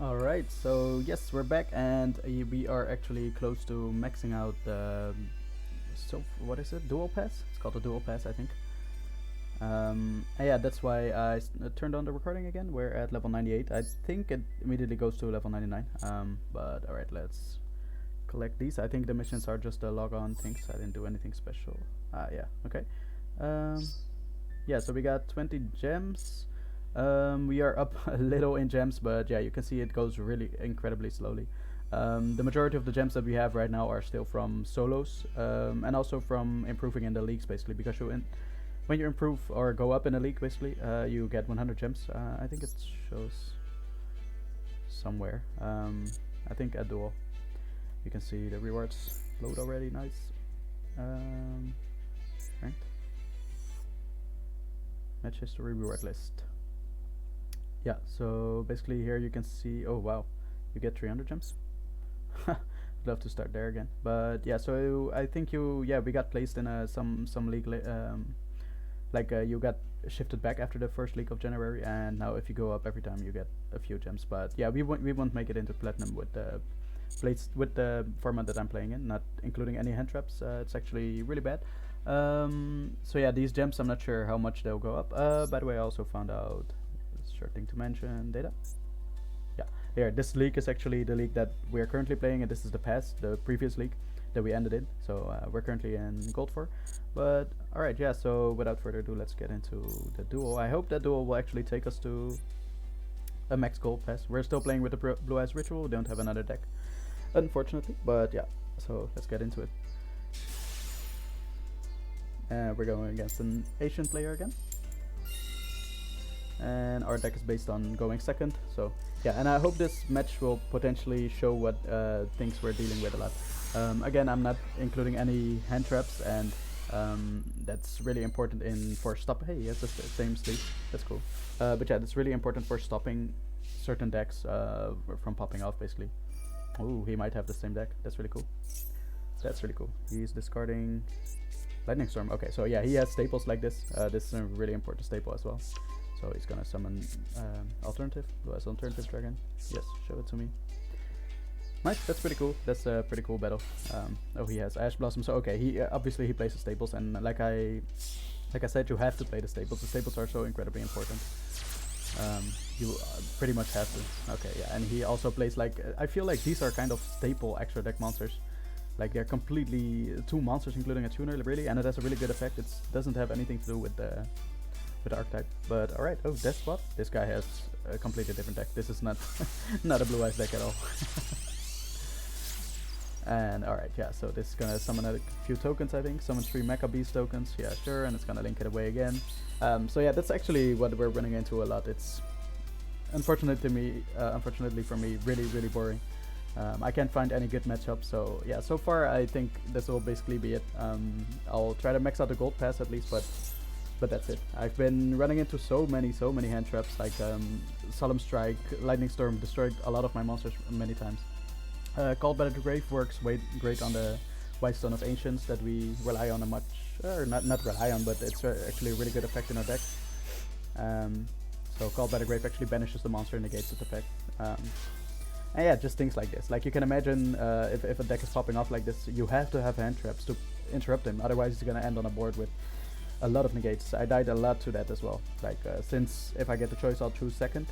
Alright, so yes, we're back and we are actually close to maxing out the what is it? Dual pass? It's called a dual pass, I think. And yeah, that's why I turned on the recording again. We're at level 98. I think it immediately goes to level 99. But alright, let's collect these. I think the missions are just the log on things. I didn't do anything special. Yeah, okay. Um, yeah, so we got 20 gems. We are up a little in gems, but yeah, you can see it goes really incredibly slowly. The majority of the gems that we have right now are still from solos, and also from improving in the leagues, basically, because when you improve or go up in a league, basically, you get 100 gems. I think it shows somewhere. I think at Duel. You can see the rewards load already, nice. Ranked. Match history reward list. Yeah, so basically here you can see, oh wow, you get 300 gems. I'd love to start there again. But yeah, so I think we got placed in some league, you got shifted back after the first league of January, and now if you go up every time you get a few gems. But yeah, we won't make it into platinum with the format that I'm playing in, not including any hand traps. It's actually really bad. So yeah, these gems, I'm not sure how much they'll go up. By the way, I also found out, short thing to mention, data. Yeah, here, this league is actually the league that we're currently playing, and this is the previous league that we ended in. So we're currently in Gold 4. But alright, yeah, so without further ado, let's get into the duel. I hope that duel will actually take us to a max gold pass. We're still playing with the Blue Eyes Ritual, we don't have another deck, unfortunately, but yeah, so let's get into it. We're going against an Asian player again. And our deck is based on going second, so yeah, and I hope this match will potentially show what things we're dealing with a lot. Again, I'm not including any hand traps, and that's really important for stop. Hey, he has the same sleeve, that's cool. But yeah, that's really important for stopping certain decks from popping off, basically. Ooh, he might have the same deck, that's really cool. That's really cool. He's discarding Lightning Storm. Okay, so yeah, he has staples like this. This is a really important staple as well. So he's gonna summon alternative, Blue Eyes Alternative Dragon. Yes, show it to me. Nice, that's pretty cool. That's a pretty cool battle. Oh, he has Ash Blossom. So okay, he obviously he plays the staples, and like I said, you have to play the staples. The staples are so incredibly important. You pretty much have to. Okay, yeah, and he also plays I feel like these are kind of staple extra deck monsters. Like they're completely 2 monsters, including a tuner, really, and it has a really good effect. It doesn't have anything to do with the archetype, but alright. Oh, death swap. This guy has a completely different deck. This is not not a Blue Eyes deck at all. And alright, yeah, so this is gonna summon a few tokens, I think. Summon 3 Mecha Beast tokens, yeah, sure, and it's gonna link it away again. So yeah, that's actually what we're running into a lot. It's unfortunately for me, really boring. I can't find any good matchups, so yeah, so far I think this will basically be it. I'll try to max out the gold pass at least, but that's it. I've been running into so many hand traps, like Solemn Strike, Lightning Storm destroyed a lot of my monsters many times. Called by the Grave works great on the White Stone of Ancients that we rely on or not rely on, but it's actually a really good effect in our deck. So Called by the Grave actually banishes the monster and negates its effect. And yeah, just things like this. Like you can imagine, if a deck is popping off like this, you have to have hand traps to interrupt him. Otherwise, he's gonna end on a board with a lot of negates. I died a lot to that as well. Like since if I get the choice, I'll choose second.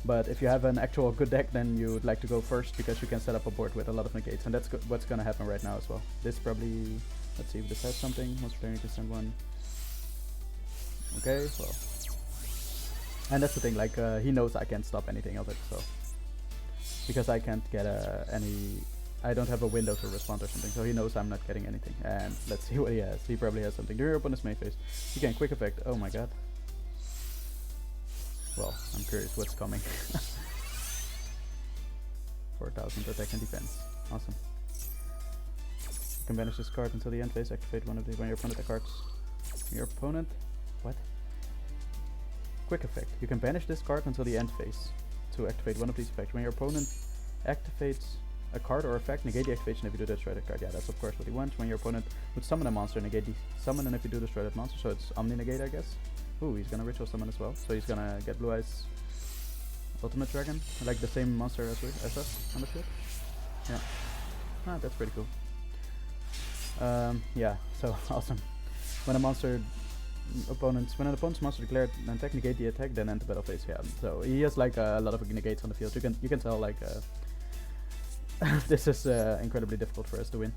But if you have an actual good deck, then you'd like to go first because you can set up a board with a lot of negates, and that's what's gonna happen right now as well. This probably, let's see if this has something. Monster turn to send one. Okay, well, and that's the thing. Like he knows I can't stop anything of it, so because I can't get I don't have a window to respond or something, so he knows I'm not getting anything. And let's see what he has. He probably has something. During your opponent's main phase, he can quick effect. Oh my god. Well, I'm curious what's coming. 4000 attack and defense. Awesome. You can banish this card until the end phase. Activate one of the when your opponent cards. Your opponent? What? Quick effect. You can banish this card until the end phase to activate one of these effects. When your opponent activates a card or effect, negate the activation if you do destroy that card. Yeah, that's of course what he wants. When your opponent would summon a monster, negate the summon, and if you do destroy that monster, so it's Omni negate, I guess. Ooh, he's gonna ritual summon as well. So he's gonna get Blue Eyes Ultimate Dragon, like the same monster as us on the field. Yeah, that's pretty cool. Yeah, so awesome. When an opponent's monster declared an attack, negate the attack, then end the battle phase. Yeah, so he has like a lot of negates on the field. You can tell like this is incredibly difficult for us to win.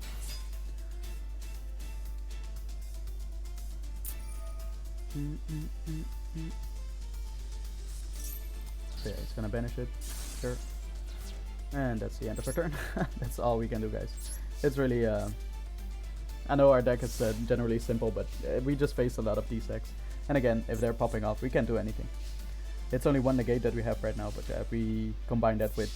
So yeah, it's gonna banish it, sure. And that's the end of our turn. That's all we can do, guys. It's really, I know our deck is generally simple, but we just face a lot of these decks. And again, if they're popping off, we can't do anything. It's only one negate that we have right now, but if we combine that with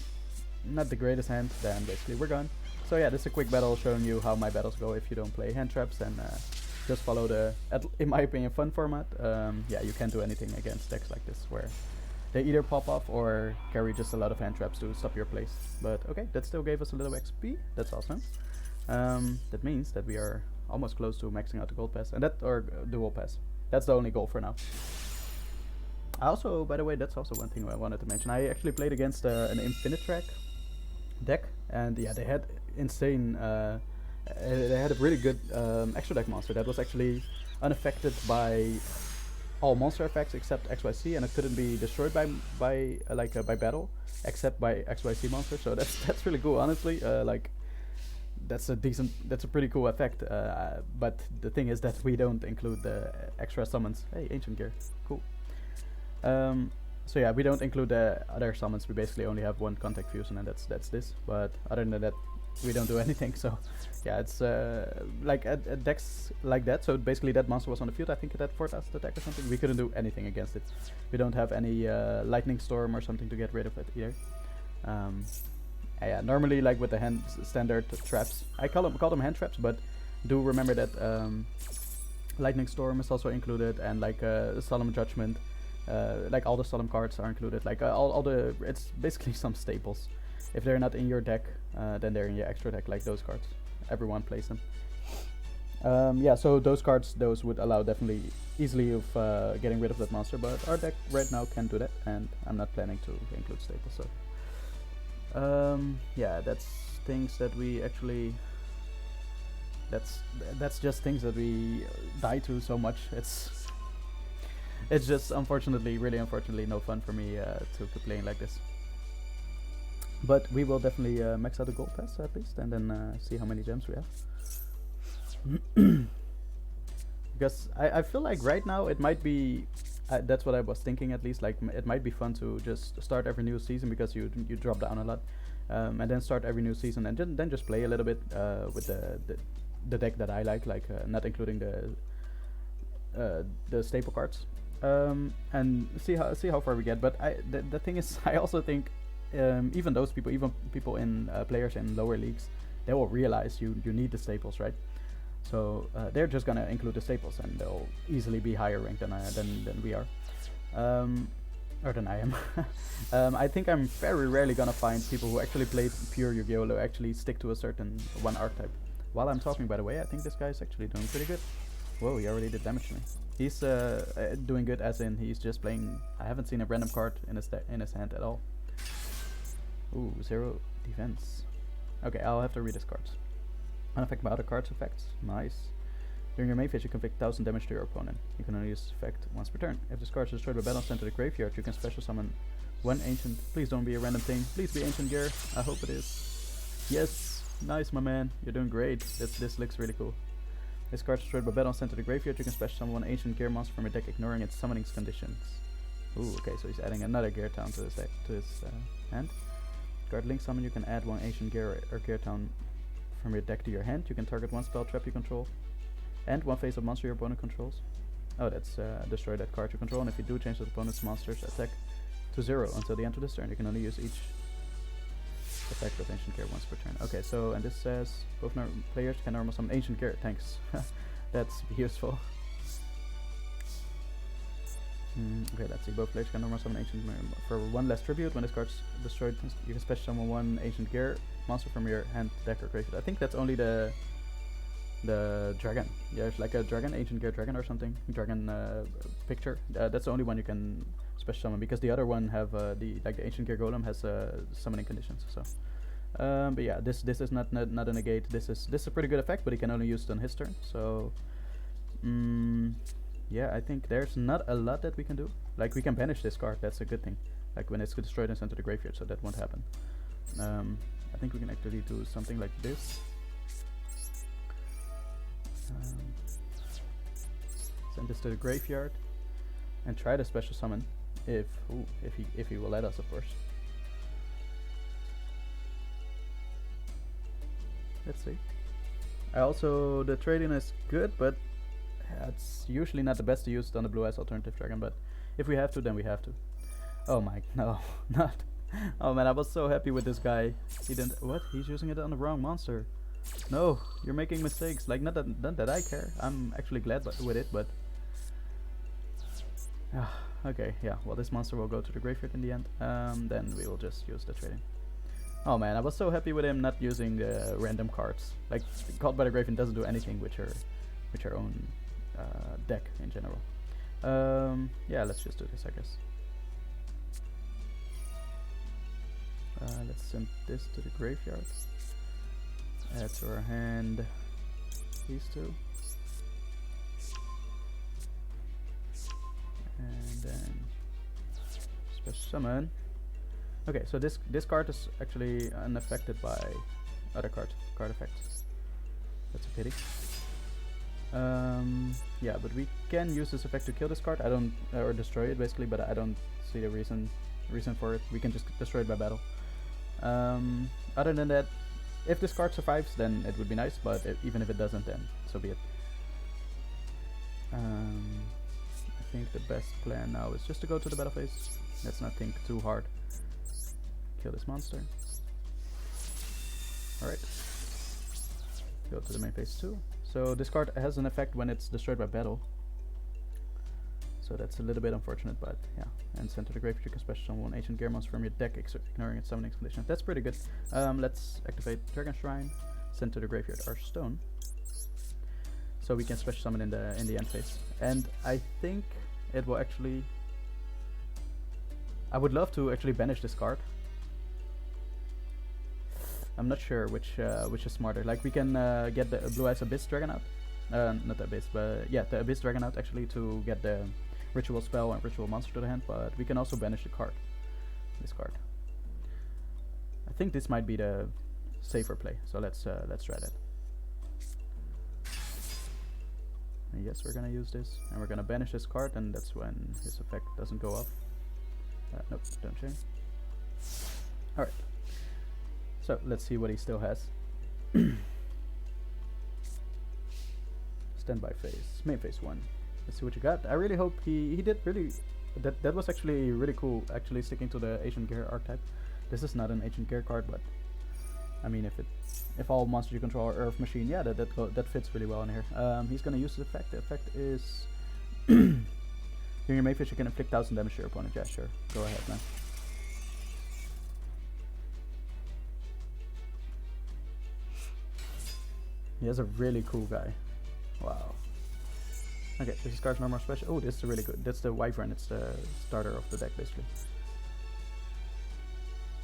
not the greatest hand, then basically we're gone. So yeah, this is a quick battle showing you how my battles go if you don't play hand traps and just follow the, in my opinion, fun format. Yeah, you can't do anything against decks like this where they either pop off or carry just a lot of hand traps to stop your plays. But okay, that still gave us a little XP. That's awesome. That means that we are almost close to maxing out the gold pass, and or dual pass. That's the only goal for now. Also, by the way, that's also one thing I wanted to mention. I actually played against an Infinite Track deck, and yeah, they had insane. They had a really good extra deck monster that was actually unaffected by all monster effects except XYZ, and it couldn't be destroyed by battle except by XYZ monsters. So that's really cool, honestly. Like that's a pretty cool effect. But the thing is that we don't include the extra summons. Hey, Ancient Gear, cool. So yeah, we don't include the other summons. We basically only have one Contact Fusion, and that's this. But other than that, we don't do anything. So yeah, it's like at decks like that. So basically that monster was on the field. I think it had 4,000 attack or something. We couldn't do anything against it. We don't have any Lightning Storm or something to get rid of it either. Yeah, normally like with the standard traps, I call them hand traps, but do remember that Lightning Storm is also included, and like Solemn Judgment, like all the Solemn cards are included. Like all the, it's basically some staples. If they're not in your deck, then they're in your extra deck, like those cards. Everyone plays them. Yeah, so those cards, those would allow definitely easily of getting rid of that monster, but our deck right now can't do that, and I'm not planning to include staples. So yeah, that's things that we actually, that's just things that we die to so much. It's just unfortunately, really unfortunately, no fun for me to keep playing like this. But we will definitely max out the gold pass at least, and then see how many gems we have. Because I feel like right now it might be, that's what I was thinking at least, like it might be fun to just start every new season, because you drop down a lot, and then start every new season, and then just play a little bit with the deck that I like not including the staple cards, and see how far we get. But the thing is, I also think even those people, even people in players in lower leagues, they will realize you need the staples, right? So they're just gonna include the staples, and they'll easily be higher ranked than we are, or than I am. I think I'm very rarely gonna find people who actually play pure Yu-Gi-Oh! Who actually stick to a certain one archetype. While I'm talking, by the way, I think this guy's actually doing pretty good. Whoa, he already did damage to me. He's doing good, as in he's just playing. I haven't seen a random card in his hand at all. Ooh, 0 defense. Okay, I'll have to read his cards. Unaffected by other cards' effects. Nice. During your main phase, you can inflict 1000 damage to your opponent. You can only use this effect once per turn. If this card is destroyed by battle, sent to the graveyard, you can special summon one ancient. Please don't be a random thing. Please be Ancient Gear. I hope it is. Yes. Nice, my man. You're doing great. This looks really cool. This card is destroyed by battle, sent to the graveyard. You can special summon one Ancient Gear monster from your deck, ignoring its summoning conditions. Ooh, okay, so he's adding another Gear Town to his deck, to his hand. Card link summon, you can add one Ancient Gear or Gear Town from your deck to your hand. You can target one spell trap you control and one face of monster your opponent controls. Oh, that's destroy that card you control, and if you do, change the opponent's monster's attack to 0 until the end of this turn. You can only use each effect of Ancient Gear once per turn. Okay, so, and this says both players can normal summon Ancient Gear. Thanks. That's useful. Okay, let's see. Both players can normal summon Ancient Gear for one less tribute. When this card's destroyed, you can special summon one Ancient Gear monster from your hand, deck, or graveyard. I think that's only the dragon. There's like a dragon, Ancient Gear dragon or something. Dragon picture. That's the only one you can special summon, because the other one have the Ancient Gear Golem has summoning conditions. So, but yeah, this is not a negate. This is a pretty good effect, but he can only use it on his turn. So, yeah, I think there's not a lot that we can do. Like, we can banish this card. That's a good thing. Like when it's destroyed and sent to the graveyard, so that won't happen. I think we can actually do something like this. Send this to the graveyard and try the special summon if he will let us, of course. Let's see. The trading is good, but it's usually not the best to use it on the blue eyes alternative dragon, but if we have to, then we have to. Oh my, no, not. Oh man, I was so happy with this guy. He didn't, what? He's using it on the wrong monster. No, you're making mistakes. Like, not that I care. I'm actually glad with it, but... okay, yeah, well, this monster will go to the graveyard in the end. Then we will just use the trading. Oh man, I was so happy with him not using the random cards. Like, Caught by the Graveyard doesn't do anything with your own deck in general. Yeah, let's just do this, I guess. Let's send this to the graveyard. Add to our hand these two. And then special summon. Okay, so this card is actually unaffected by other card effects. That's a pity. Yeah, but we can use this effect to kill this card. Or destroy it basically, but I don't see the reason for it. We can just destroy it by battle. Other than that, if this card survives, then it would be nice, but even if it doesn't, then so be it. I think the best plan now is just to go to the battle phase. Let's not think too hard. Kill this monster. Alright. Go to the main phase too. So this card has an effect when it's destroyed by battle. So that's a little bit unfortunate, but yeah. And send to the graveyard, you can special summon one Ancient Gear monster from your deck, ignoring its summoning condition. That's pretty good. Let's activate Dragon Shrine, send to the graveyard our stone. So we can special summon in the end phase. And I think it will actually... I would love to actually banish this card. I'm not sure which is smarter. Like, we can get the Blue Eyes Abyss Dragon out. Not the Abyss, but yeah, the Abyss Dragon out actually to get the Ritual Spell and Ritual Monster to the hand, but we can also banish the card. This card. I think this might be the safer play, so let's try that. And yes, we're gonna use this, and we're gonna banish this card, and that's when his effect doesn't go off. Nope, don't change. Alright. So, let's see what he still has. Standby phase, main phase 1. Let's see what you got. I really hope he did really... That was actually really cool, actually sticking to the Ancient Gear archetype. This is not an Ancient Gear card, but... I mean, if all monsters you control are Earth Machine, yeah, that fits really well in here. He's gonna use the effect. The effect is... During your main phase you can inflict 1000 damage to your opponent. Yeah, sure. Go ahead, man. He has a really cool guy. Wow. Okay, this is card's normal special. Oh, this is really good. That's the Wyvern. It's the starter of the deck, basically.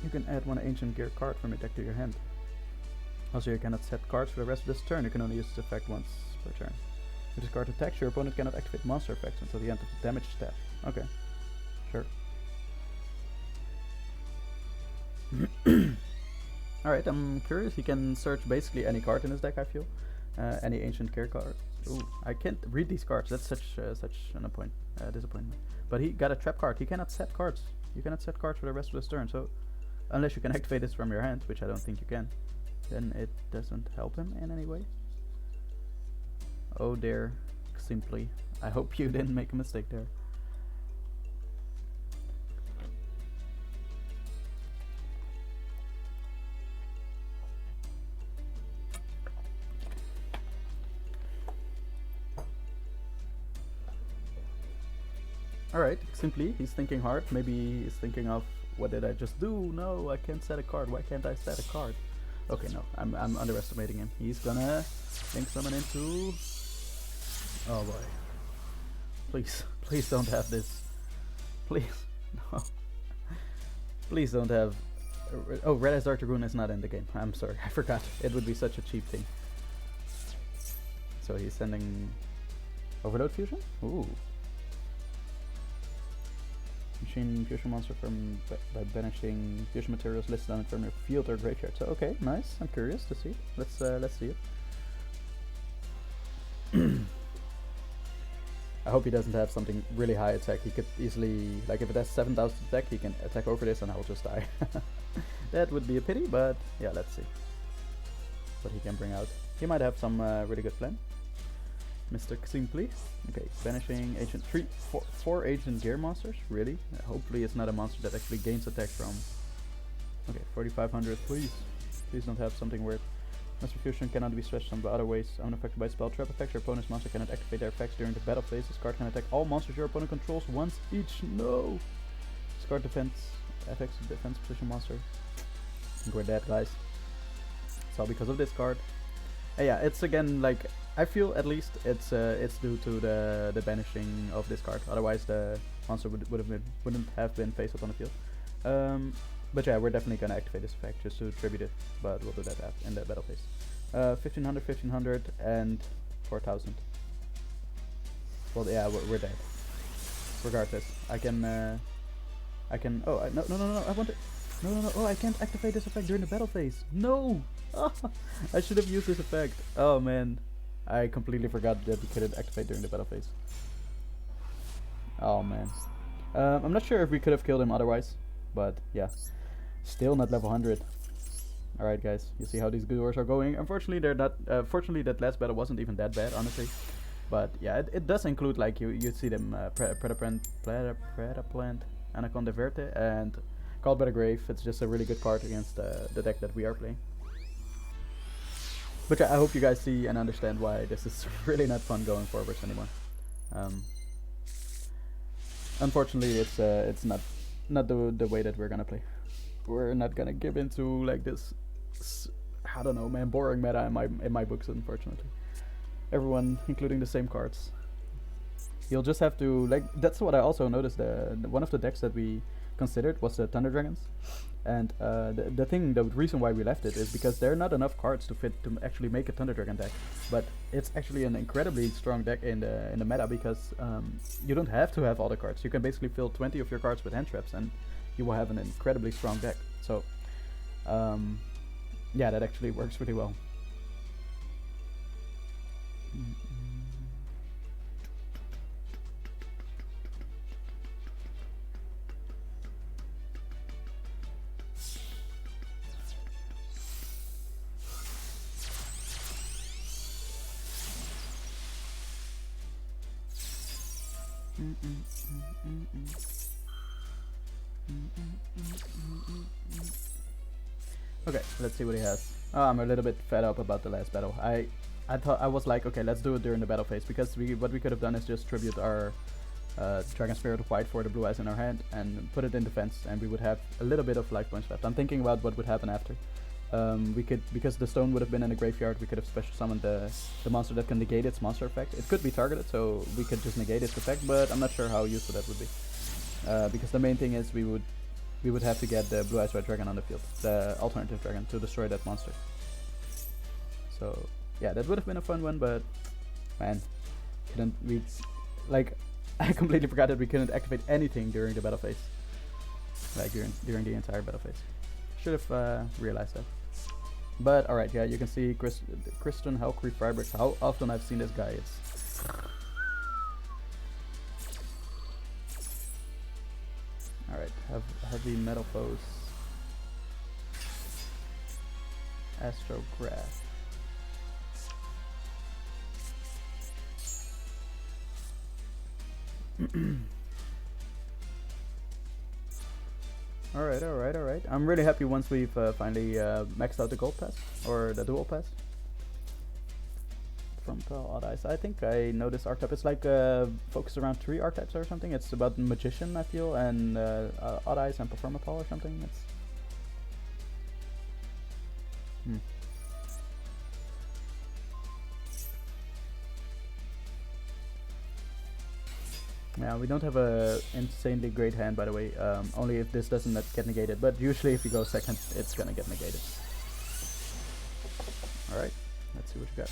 You can add one Ancient Gear card from your deck to your hand. Also, you cannot set cards for the rest of this turn. You can only use this effect once per turn. If this card attacks, your opponent cannot activate monster effects until the end of the damage step. Okay. Sure. Alright, I'm curious. He can search basically any card in his deck, I feel. Any Ancient Gear card. Ooh, I can't read these cards. That's such an disappointment. But he got a trap card. He cannot set cards. You cannot set cards for the rest of this turn. So, unless you can activate this from your hand, which I don't think you can, then it doesn't help him in any way. Oh dear, simply. I hope you didn't make a mistake there. Alright, simply, he's thinking hard. Maybe he's thinking of, what did I just do? No, I can't set a card. Why can't I set a card? Okay, no, I'm underestimating him. He's gonna link summon into... Oh boy. Please don't have this. Please. No. Please don't have... Oh, Red Eyes Dark Dragoon is not in the game. I'm sorry, I forgot. It would be such a cheap thing. So he's sending... Overload Fusion? Ooh. Machine Fusion monster by banishing fusion materials listed on it from your field or graveyard. So okay, nice. I'm curious to see. Let's see it. I hope he doesn't have something really high attack. He could easily, like if it has 7,000 attack, he can attack over this and I will just die. That would be a pity, but yeah, let's see what he can bring out. He might have some really good plan. Mr. Simply. Okay, banishing agent 4 agent gear monsters. Really? Hopefully it's not a monster that actually gains attack from. Okay, 4,500. Please don't have something weird. Monster fusion cannot be stretched on other ways. Unaffected by spell trap effects. Your opponent's monster cannot activate their effects during the battle phase. This card can attack all monsters your opponent controls once each. No. This card defense affects the defense position monster. I think we're dead, guys. It's all because of this card. Yeah, it's again like. I feel at least it's due to the banishing of this card. Otherwise, the monster wouldn't have been face up on the field. But yeah, we're definitely gonna activate this effect just to tribute it. But we'll do that in the battle phase. 1,500, 1,500, and 4,000. Well, yeah, we're dead. Regardless, I can. Oh, no! I want it. No! Oh, I can't activate this effect during the battle phase. No! I should have used this effect. Oh man. I completely forgot that we couldn't activate during the battle phase. Oh man. I'm not sure if we could have killed him otherwise, but yeah. Still not level 100. Alright guys, you see how these good wars are going. Unfortunately they're not, fortunately that last battle wasn't even that bad, honestly. But yeah, it does include like, you see them, Predaplant, Anaconda Verte, and Called by the Grave. It's just a really good card against the deck that we are playing. But yeah, I hope you guys see and understand why this is really not fun going forwards anymore. Unfortunately, it's not the way that we're gonna play. We're not gonna give into like this, I don't know, man, boring meta in my books. Unfortunately, everyone including the same cards. You'll just have to like. That's what I also noticed. The one of the decks that we considered was the Thunder Dragons. And the reason why we left it is because there are not enough cards to fit to actually make a Thunder Dragon deck. But it's actually an incredibly strong deck in the meta because you don't have to have all the cards. You can basically fill 20 of your cards with hand traps and you will have an incredibly strong deck. So yeah, that actually works really well. Okay, let's see what he has. Oh, I'm a little bit fed up about the last battle. I thought I was like, okay, let's do it during the battle phase because what we could have done is just tribute our Dragon Spirit of White for the blue eyes in our hand and put it in defense, and we would have a little bit of life points left. I'm thinking about what would happen after. We could, because the stone would have been in the graveyard, we could have special summoned the monster that can negate its monster effect. It could be targeted, so we could just negate its effect, but I'm not sure how useful that would be. Because the main thing is we would have to get the Blue Eyes Red Dragon on the field, the alternative dragon, to destroy that monster. So yeah, that would have been a fun one, but man, like I completely forgot that we couldn't activate anything during the battle phase, like during the entire battle phase. Should have realized that. But alright, yeah, you can see Kristen Helcree Freibergs. How often I've seen this guy. It's alright, heavy metal foes. Astrograph. Alright. I'm really happy once we've finally maxed out the gold pass, or the dual pass. From Odd Eyes. I think I know this archetype. It's like focused around 3 archetypes or something. It's about Magician, I feel, and Odd Eyes and Performapal or something. It's Yeah, we don't have a insanely great hand, by the way. Only if this doesn't get negated. But usually if you go second, it's gonna get negated. Alright, let's see what you got.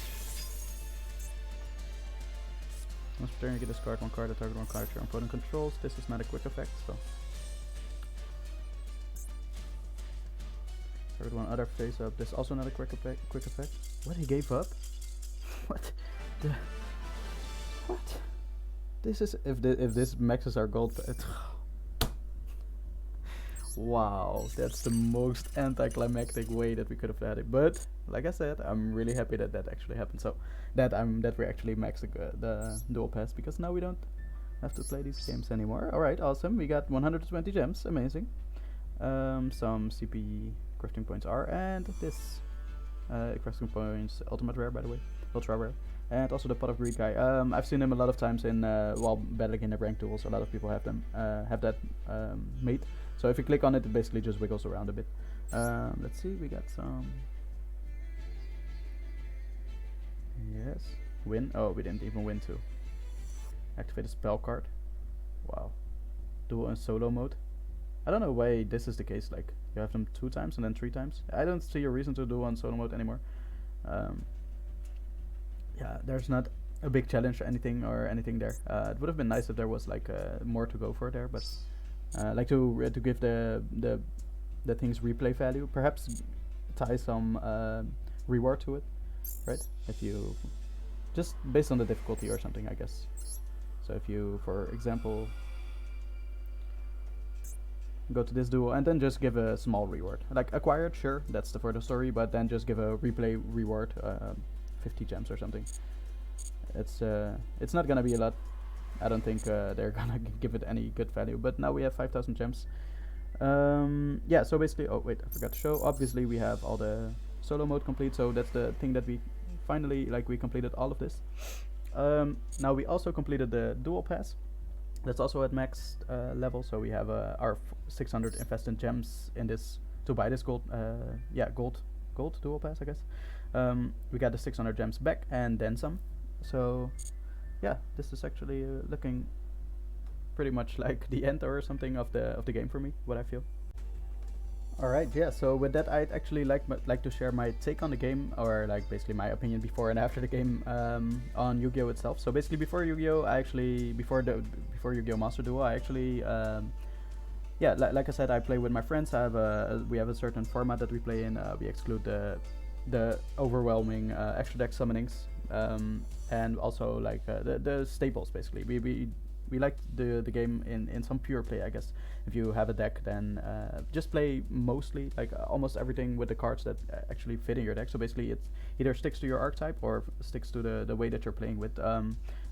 Once per turn you can discard one card, the target one card your opponent controls. This is not a quick effect, so... Target one other face up. This is also not a quick effect. What, he gave up? What? What? This is... If this maxes our gold... Wow, that's the most anticlimactic way that we could have had it. But like I said, I'm really happy that that actually happened. So that we actually maxed the dual pass, because now we don't have to play these games anymore. All right, awesome. We got 120 gems, amazing. Some CP crafting points are, and this crafting points ultimate rare, by the way, ultra rare, and also the pot of greed guy. I've seen him a lot of times in while battling in the ranked duels. A lot of people have them have that made. So if you click on it, it basically just wiggles around a bit. Let's see, we got some... Yes. Win? Oh, we didn't even win too. Activate a spell card. Wow. Duel in solo mode. I don't know why this is the case, like, you have them 2 times and then 3 times. I don't see a reason to duel in solo mode anymore. Yeah, there's not a big challenge or anything there. It would have been nice if there was like more to go for there, but... like to give the things replay value, perhaps tie some reward to it, right? If you just based on the difficulty or something, I guess. So if you, for example, go to this duel and then just give a small reward, like acquired, sure, that's the further story, but then just give a replay reward, 50 gems or something. It's not gonna be a lot. I don't think they're gonna give it any good value, but now we have 5,000 gems. Yeah, so basically, oh wait, I forgot to show. Obviously we have all the solo mode complete, so that's the thing that we finally, like, we completed all of this. Now we also completed the dual pass. That's also at max level, so we have our 600 invested gems in this to buy this gold, yeah, gold dual pass, I guess. We got the 600 gems back and then some. So yeah, this is actually looking pretty much like the end or something of the game for me, what I feel. Alright, yeah, so with that I'd actually like to share my take on the game, or like basically my opinion before and after the game on Yu-Gi-Oh itself. So basically before Yu-Gi-Oh, before Yu-Gi-Oh Master Duel, I actually yeah, like I said, I play with my friends. We have a certain format that we play in. We exclude the overwhelming extra deck summonings. And also like the staples, basically. We like the game in some pure play, I guess. If you have a deck, then just play mostly like almost everything with the cards that actually fit in your deck. So basically it either sticks to your archetype or sticks to the way that you're playing with.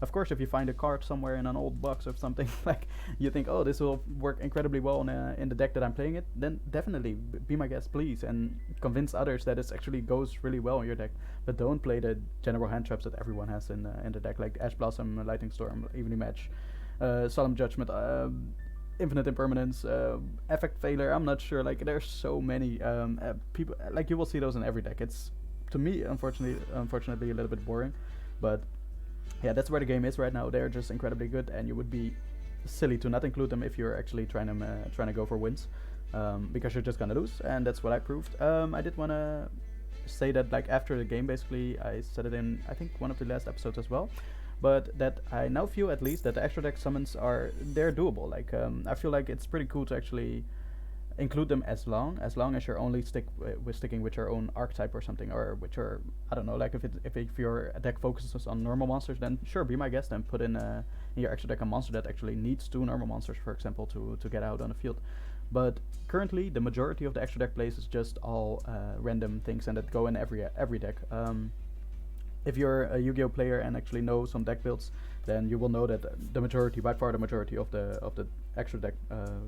Of course, if you find a card somewhere in an old box or something, like you think, oh, this will work incredibly well in the deck that I'm playing it, then definitely be my guest, please, and convince others that it actually goes really well in your deck. But don't play the general hand traps that everyone has in the deck, like Ash Blossom, Lightning Storm, Evenly Match, Solemn Judgment, Infinite Impermanence, Effect Failure. I'm not sure, like there's so many people, like you will see those in every deck. It's, to me, unfortunately a little bit boring, but yeah, that's where the game is right now. They're just incredibly good, and you would be silly to not include them if you're actually trying to go for wins, because you're just gonna lose, and that's what I proved. I did want to say that, like, after the game, basically, I said it in, I think, one of the last episodes as well, but that I now feel, at least, that the extra deck summons they're doable. Like, I feel like it's pretty cool to actually include them as long as you're only sticking with your own archetype or something, or with your, I don't know, like if your deck focuses on normal monsters, then sure, be my guest and put in your extra deck a monster that actually needs 2 normal monsters, for example, to get out on the field. But currently the majority of the extra deck plays is just all random things, and that go in every deck. If you're a Yu-Gi-Oh player and actually know some deck builds, then you will know that the majority, by far the majority of the extra deck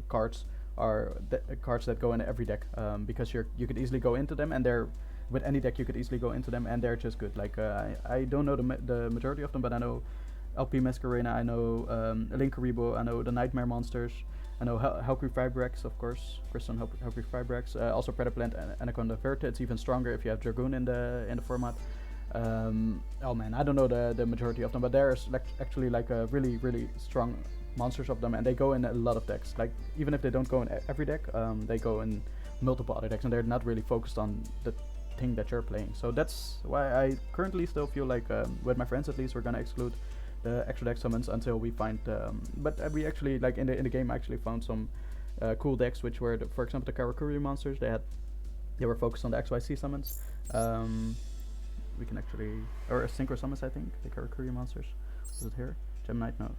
cards are cards that go in every deck, because you could easily go into them, and they're, with any deck you could easily go into them, and they're just good. Like I don't know the majority of them, but I know LP Masquerena, I know Linkaribo, I know the Nightmare Monsters, I know Helcry Fibrex, of course, Kristen Helcry Fibrex, also Predaplant and Anaconda Verta. It's even stronger if you have Dragoon in the format. Oh man, I don't know the majority of them, but there's actually like a really strong monsters of them, and they go in a lot of decks. Like even if they don't go in every deck, they go in multiple other decks, and they're not really focused on the thing that you're playing. So that's why I currently still feel like with my friends at least we're gonna exclude the extra deck summons until we find. But we actually like in the game I actually found some cool decks which were for example the Karakuri monsters. They were focused on the XYZ summons. We can actually or synchro summons I think the Karakuri monsters. Is it here? Gem Knight no.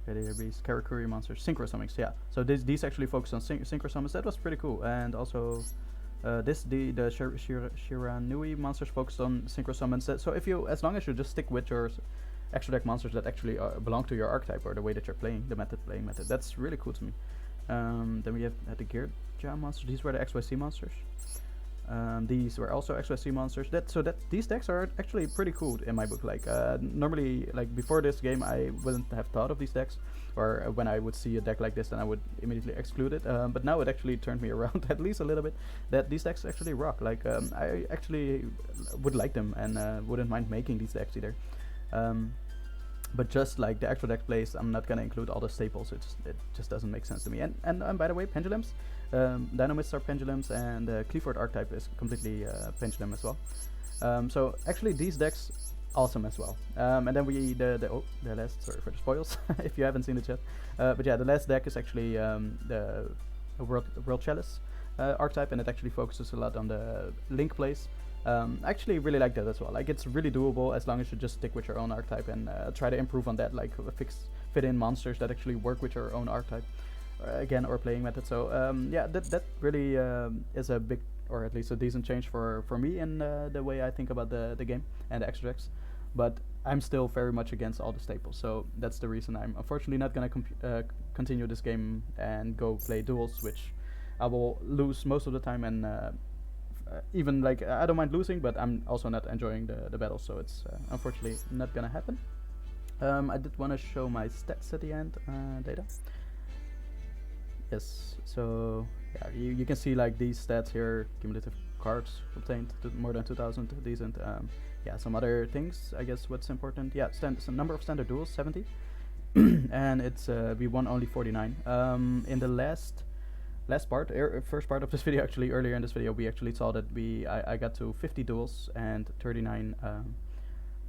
Okay, these Karakuri monsters, synchro summons, yeah. So these actually focus on synchro summons. That was pretty cool, and also the Shiranui monsters focused on synchro summons. So if you, as long as you just stick with your extra deck monsters that actually belong to your archetype or the way that you're playing, the playing method, that's really cool to me. Then we have the Gear Jam monsters. These were the XYZ monsters. These were also XYZ monsters. These decks are actually pretty cool in my book. Like normally, like before this game, I wouldn't have thought of these decks, or when I would see a deck like this, then I would immediately exclude it. But now it actually turned me around at least a little bit. That these decks actually rock. Like I actually would like them and wouldn't mind making these decks either. But just like the actual deck plays, I'm not gonna include all the staples. It just doesn't make sense to me. And by the way, pendulums, Dynamists are pendulums, and Clifford archetype is completely pendulum as well. So actually these decks awesome as well. And then the last, sorry for the spoils if you haven't seen it yet. But yeah, the last deck is actually the World Chalice archetype, and it actually focuses a lot on the link plays. I actually really like that as well. Like it's really doable as long as you just stick with your own archetype and try to improve on that, like fit in monsters that actually work with your own archetype again or playing method. So yeah, that really is a big, or at least a decent change for me in the way I think about the game and the extra decks. But I'm still very much against all the staples, so that's the reason I'm unfortunately not gonna continue this game and go play duels, which I will lose most of the time, and even like I don't mind losing, but I'm also not enjoying the battle, so it's unfortunately not gonna happen. I did want to show my stats at the end, data. Yes, so yeah, you can see like these stats here, cumulative cards obtained, more than 2,000, decent. Yeah, some other things, I guess what's important. Yeah, number of standard duels, 70, and it's we won only 49. In the last part, first part of this video, actually earlier in this video, we actually saw that I got to 50 duels and 39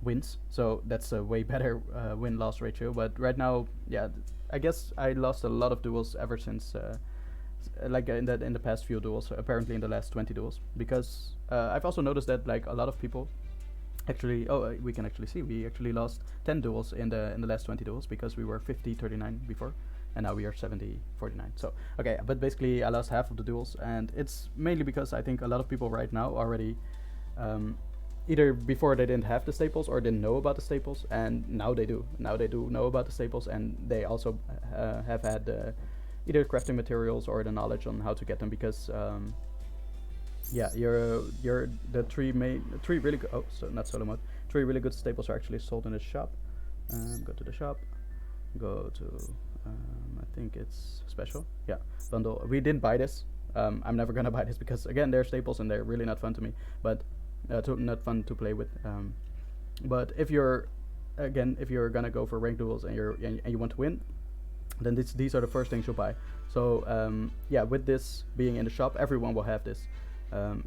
wins, so that's a way better win-loss ratio. But right now, yeah, I guess I lost a lot of duels ever since like in the past few duels, apparently in the last 20 duels, because I've also noticed that like a lot of people actually, we can actually see we actually lost 10 duels in the last 20 duels, because we were 50-39 before, and now we are 70-49. So okay, but basically I lost half of the duels, and it's mainly because I think a lot of people right now already either before they didn't have the staples or didn't know about the staples, and now they do know about the staples, and they also have had either crafting materials or the knowledge on how to get them, because yeah, the three really good, not solo mode, 3 really good staples are actually sold in the shop. Go to the shop, go to I think it's special, yeah, bundle. We didn't buy this. I'm never gonna buy this because again they're staples and they're really not fun to me, but not fun to play with. But if you're gonna go for ranked duels and you want to win, then these are the first things you'll buy. So yeah, with this being in the shop, everyone will have this.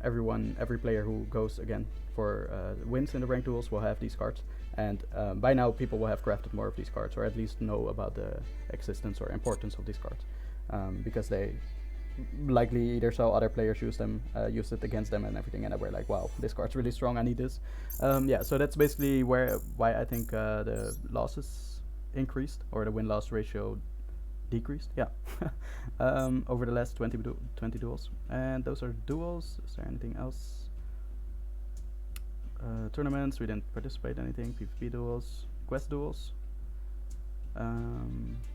Every player who goes again for wins in the ranked duels will have these cards, and by now people will have crafted more of these cards, or at least know about the existence or importance of these cards, because they likely either saw other players use it against them and everything, and they were like, wow, this card's really strong, I need this. Yeah, so that's basically why I think the losses increased, or the win-loss ratio decreased, yeah, over the last 20 duels. And those are duels. Is there anything else? Tournaments, we didn't participate in anything. PvP duels, quest duels,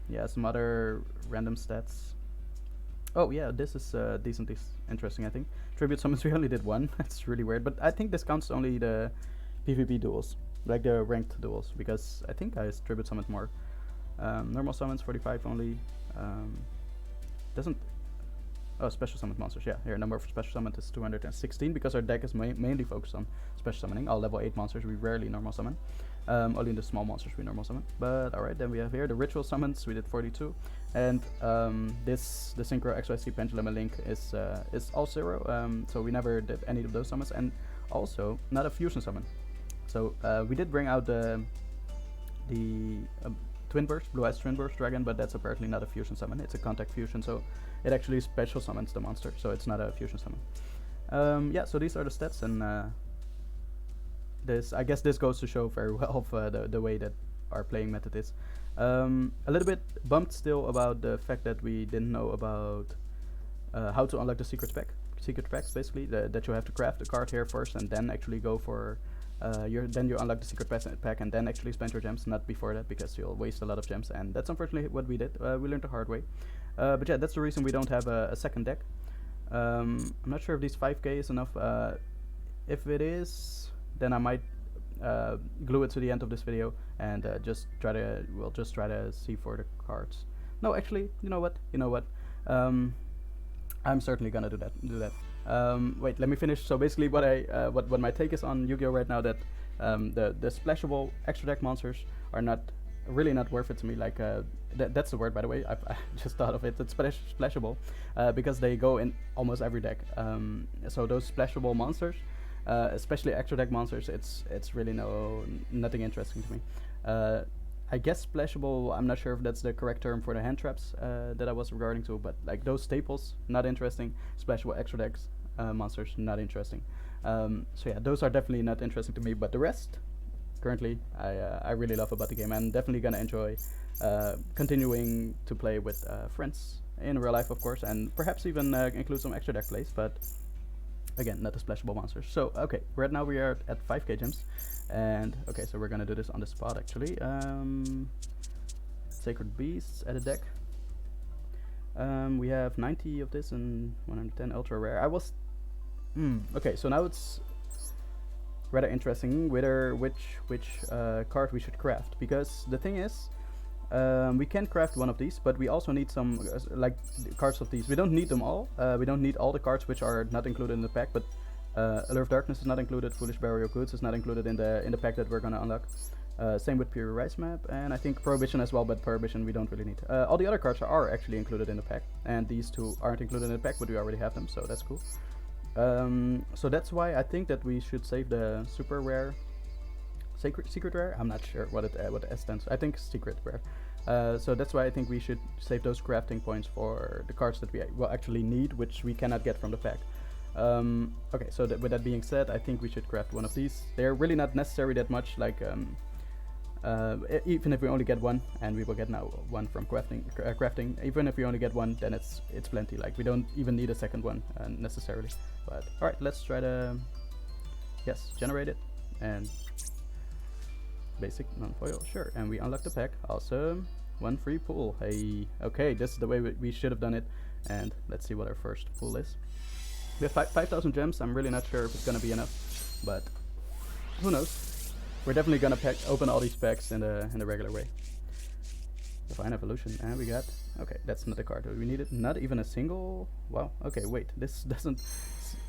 yeah, some other random stats. Oh yeah, this is decently interesting, I think. Tribute summons, we only did 1. That's really weird, but I think this counts only the PvP duels, like the ranked duels, because I think I tribute summoned more. Normal summons 45 only. Doesn't. Oh, special summon monsters. Yeah, here number of special summons is 216, because our deck is mainly focused on special summoning. All level 8 monsters we rarely normal summon. Only the small monsters we normal summon. But alright, then we have here the ritual summons. We did 42, and the Synchro XYZ Pendulum and Link is all 0. So we never did any of those summons, and also not a fusion summon. So we did bring out the Twin Burst, Blue Eyes Twin Burst Dragon, but that's apparently not a fusion summon. It's a contact fusion, so it actually special summons the monster, so it's not a fusion summon. Yeah, so these are the stats, and I guess this goes to show very well of the way that our playing method is. A little bit bummed still about the fact that we didn't know about how to unlock the secret packs, basically, that you have to craft a card here first and then actually go for then you unlock the secret pack and then actually spend your gems, not before that, because you'll waste a lot of gems, and that's unfortunately what we did. We learned the hard way. But yeah, that's the reason we don't have a second deck. I'm not sure if these 5k is enough. If it is, then I might glue it to the end of this video and we'll just try to see for the cards. No, actually, you know what? I'm certainly gonna do that. Wait, let me finish. So basically, what my take is on Yu-Gi-Oh right now, that the splashable extra deck monsters are really not worth it to me. Like that's the word, by the way. I just thought of it. It's splashable because they go in almost every deck. So those splashable monsters, especially extra deck monsters, it's really nothing interesting to me. I guess splashable, I'm not sure if that's the correct term for the hand traps that I was regarding to, but like those staples, not interesting. Splashable extra decks monsters, not interesting. So yeah, those are definitely not interesting to me, but the rest, currently, I really love about the game. I'm definitely gonna enjoy continuing to play with friends in real life, of course, and perhaps even include some extra deck plays, but again, not the splashable monsters. So okay, right now we are at 5k gems. And okay, so we're gonna do this on the spot actually. Sacred Beasts, add a deck. We have 90 of this and 110 ultra rare. Okay, so now it's rather interesting which card we should craft, because the thing is, we can craft one of these, but we also need some like cards of these. We don't need them all. We don't need all the cards which are not included in the pack, but Allure of Darkness is not included, Foolish Barrier of Goods is not included in the pack that we're gonna unlock. Same with Pure Rise Map, and I think Prohibition as well, but Prohibition we don't really need. All the other cards are actually included in the pack, and these two aren't included in the pack, but we already have them, so that's cool. So that's why I think that we should save the super rare, secret rare. I'm not sure what the S stands for. I think secret rare. So that's why I think we should save those crafting points for the cards that we will actually need, which we cannot get from the pack. Okay, so with that being said, I think we should craft one of these. They're really not necessary that much, like even if we only get one, and we will get now one from crafting, even if we only get one, then it's plenty. Like, we don't even need a second one necessarily. But alright, let's try to generate it, and basic non-foil, sure, and we unlock the pack. Awesome. One free pull. Hey, okay, this is the way we should have done it. And let's see what our first pull is. We have 5,000 gems. I'm really not sure if it's gonna be enough, but who knows? We're definitely gonna open all these packs in the regular way. Divine Evolution, and we got, okay, that's not the card we needed. Not even a single. Wow. Okay, wait, this doesn't.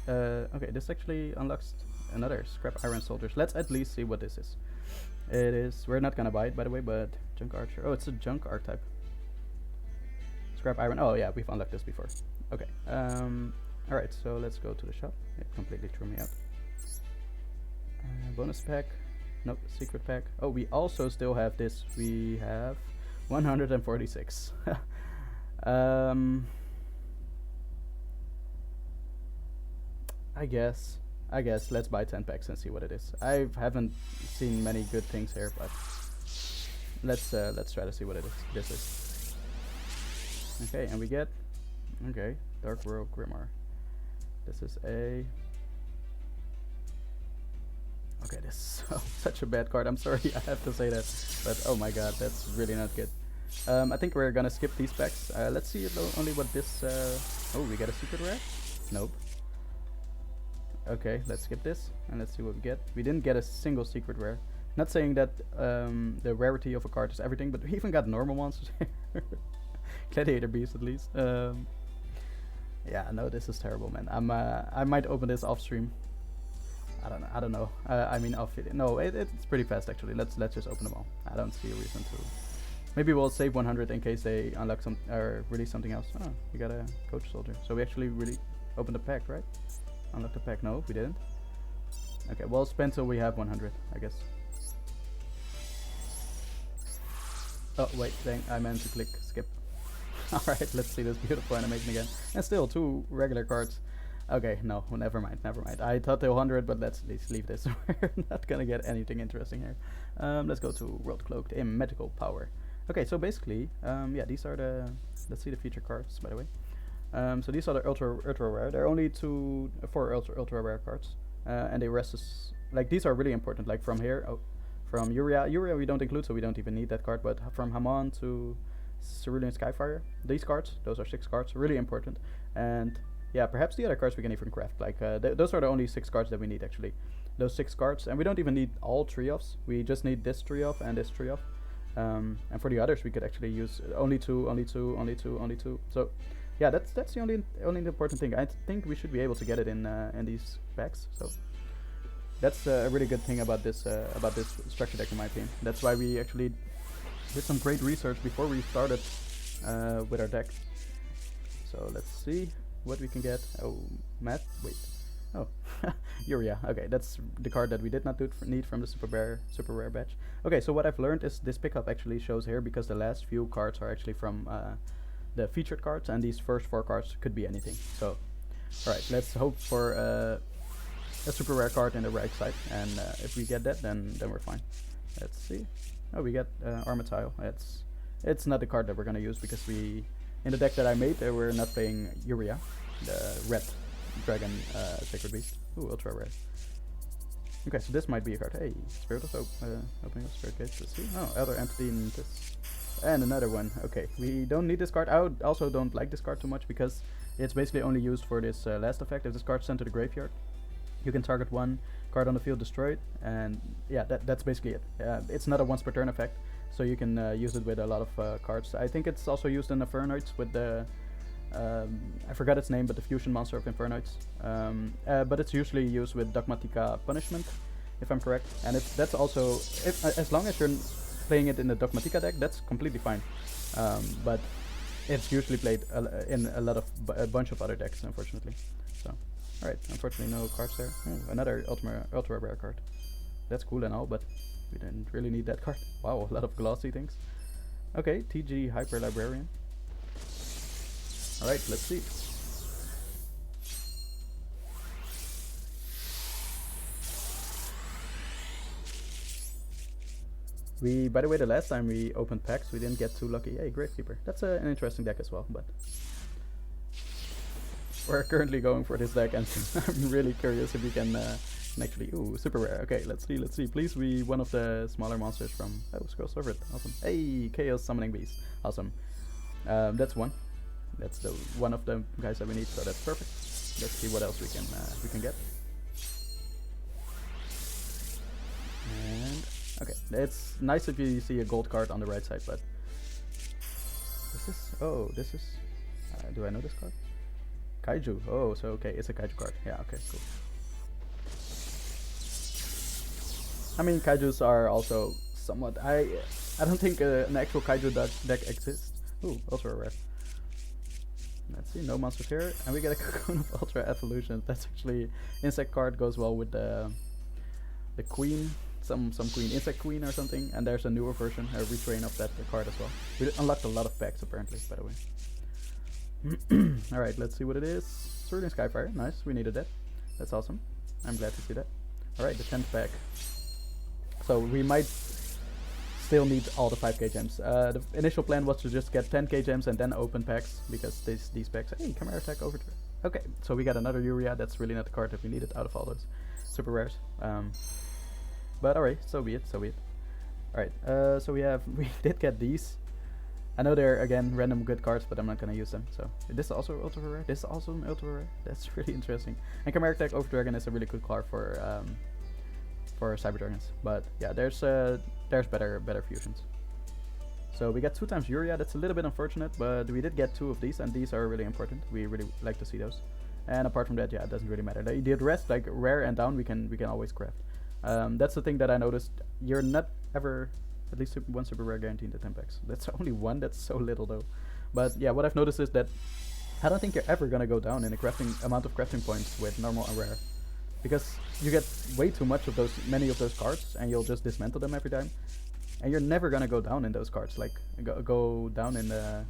Okay, this actually unlocks another Scrap Iron Soldiers. Let's at least see what this is. It is. We're not gonna buy it, by the way, but Junk Archer. Oh, it's a Junk archetype. Scrap Iron. Oh yeah, we've unlocked this before. Okay. Alright, so let's go to the shop. It completely threw me out. Bonus pack. Nope, secret pack. Oh, we also still have this. We have 146. I guess let's buy 10 packs and see what it is. I haven't seen many good things here, but let's try to see what it is. This is. Okay, and we get, okay, Dark World Grimoire. This is a, okay, this is such a bad card. I'm sorry, I have to say that, but oh my god, that's really not good. I think we're gonna skip these packs. Let's see only what this. Oh, we get a secret rare? Nope. Okay, let's skip this and let's see what we get. We didn't get a single secret rare. Not saying that the rarity of a card is everything, but we even got normal monsters here. Gladiator Beast at least. Yeah, no, this is terrible, man. I might open this off stream. I don't know. I mean, no, it's pretty fast actually. Let's just open them all. I don't see a reason to. Maybe we'll save 100 in case they unlock some or release something else. Oh, we got a coach soldier. So we actually really opened the pack, right? Unlock the pack. No, we didn't. Okay, we'll spend till we have 100, I guess. Oh wait, dang! I meant to click skip. All right, let's see this beautiful animation again. And still 2 regular cards. Okay, no, never mind, never mind. I thought they were 100, but let's leave this. We're not gonna get anything interesting here. Let's go to World Cloaked in Magical Power. Okay, so basically, yeah, these are the. Let's see the feature cards, by the way. So these are the ultra rare. There are only 4 ultra rare cards, and they rest us. Like these are really important. Like from here, from Uriah we don't include, so we don't even need that card. But from Hamon to Cerulean Skyfire, these cards, those are 6 cards, really important. And yeah, perhaps the other cards we can even craft. Like those are the only 6 cards that we need actually. Those 6 cards, and we don't even need all 3 offs. We just need this 3 off and this 3 off. And for the others, we could actually use only 2, only 2, only 2, only 2. So yeah, that's the only important thing. I think we should be able to get it in these packs. So that's a really good thing about this structure deck in my opinion. That's why we actually did some great research before we started with our deck. So let's see what we can get. Oh, Matt, wait. Oh, Uriah. Okay, that's the card that we did not need from the super rare batch. Okay, so what I've learned is this pickup actually shows here because the last few cards are actually from the featured cards, and these first 4 cards could be anything. So, alright, let's hope for a super rare card in the right side, and if we get that, then we're fine. Let's see. Oh, we get Armatile. It's not the card that we're gonna use because in the deck that I made, we're not playing Uriah, the red dragon sacred beast. Ooh, ultra rare. Okay, so this might be a card. Hey, Spirit of Hope, opening up Spirit Gates. Let's see. Oh, Elder Entity and this. And another one. Okay, we don't need this card. I also don't like this card too much because it's basically only used for this last effect. If this card's sent to the graveyard, you can target 1 card on the field, destroy it, and yeah, that's basically it. It's not a once per turn effect, so you can use it with a lot of cards. I think it's also used in Infernoids with the I forgot its name, but the fusion monster of Infernoids. But it's usually used with Dogmatica Punishment, if I'm correct. And that's also, as long as you're playing it in the Dogmatica deck, that's completely fine. But it's usually played in a bunch of other decks, unfortunately. So, alright, unfortunately no cards there. Oh, another ultra rare card. That's cool and all, but we didn't really need that card. Wow, a lot of glossy things. Okay, TG Hyper Librarian. Alright, let's see. By the way, the last time we opened packs, we didn't get too lucky. Hey, Gravekeeper. That's an interesting deck as well, but we're currently going for this deck, and I'm really curious if we can actually. Ooh, super rare. Okay, let's see. Please be one of the smaller monsters from. Oh, Scroll Servant. Awesome. Hey, Chaos Summoning Beast. Awesome. That's one. That's the one of the guys that we need, so that's perfect. Let's see what else we can get. And okay, it's nice if you see a gold card on the right side, but this is. Do I know this card? Kaiju. Oh, so okay, it's a Kaiju card. Yeah, okay, cool. I mean, Kaijus are also somewhat. I don't think an actual Kaiju deck exists. Ooh, ultra rare. Let's see, no monsters here, and we get a Cocoon of Ultra Evolution. That's actually insect card, goes well with the queen, some queen, insect queen or something. And there's a newer version, a retrain of that card as well. We unlocked a lot of packs apparently, by the way. All right, let's see what it is. Cerulean Skyfire, nice. We needed that. That's awesome. I'm glad to see that. All right, the 10th pack. So we might still need all the 5k gems. The initial plan was to just get 10k gems and then open packs, because these packs. Hey, Chimera Attack Overdrive. Okay, so we got another Uriah. That's really not the card that we needed out of all those super rares. But alright, so be it. Alright, so we did get these. I know they're again random good cards, but I'm not gonna use them. So this is also ultra rare. This is also an ultra rare. That's really interesting. And Chimera Attack Overdragon is a really good card for Cyber Dragons. But yeah, there's better fusions. So we got 2 times Uriah. That's a little bit unfortunate, but we did get 2 of these, and these are really important. We really like to see those. And apart from that, yeah, it doesn't really matter. The rest, like rare and down, we can always craft. That's the thing that I noticed. You're not ever at least one super rare guaranteed at 10 packs. That's only one. That's so little though. But yeah, what I've noticed is that I don't think you're ever gonna go down in the crafting amount of crafting points with normal and rare, because you get way too much of many of those cards, and you'll just dismantle them every time, and you're never gonna go down in those cards. Like go down in the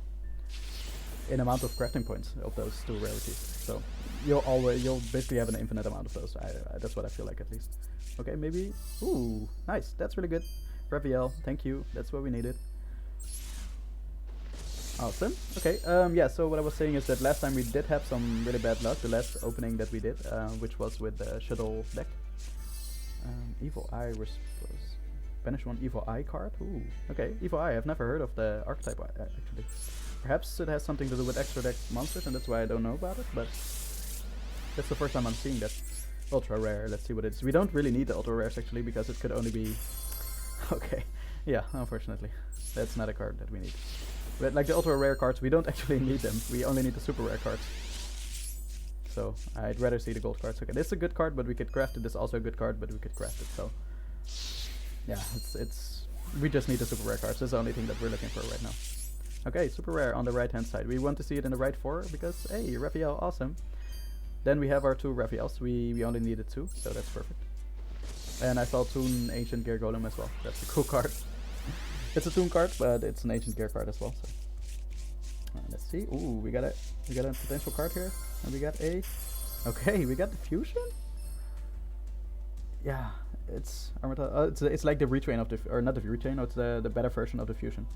amount of crafting points of those two rarities. So you'll basically have an infinite amount of those. That's what I feel like at least. Okay, maybe. Ooh, nice. That's really good. Raviel, thank you. That's what we needed. Awesome. Okay. Yeah. So what I was saying is that last time we did have some really bad luck. The last opening that we did, which was with the Shuttle deck. Evil Eye was banish one Evil Eye card. Ooh. Okay. Evil Eye. I've never heard of the archetype actually. Perhaps it has something to do with extra deck monsters, and that's why I don't know about it. But that's the first time I'm seeing that. Ultra rare. Let's see what it is. We don't really need the ultra rares actually, because it could only be. Okay. Yeah. Unfortunately, that's not a card that we need. But like the ultra rare cards, we don't actually need them. We only need the super rare cards. So I'd rather see the gold cards. Okay, this is a good card, but we could craft it. This is also a good card, but we could craft it. So yeah, we just need the super rare cards. That's the only thing that we're looking for right now. Okay, super rare on the right hand side. We want to see it in the right 4 because hey, Raphael, awesome. Then we have our 2 Raphaels. We only needed 2, so that's perfect. And I saw Toon Ancient Gear Golem as well. That's a cool card. It's a Toon card, but it's an Ancient Gear card as well. So let's see. Ooh, we got a potential card here, and we got a. Okay, we got the fusion. Yeah, it's it's like the retrain of the, or not the retrain. No, it's the better version of the fusion.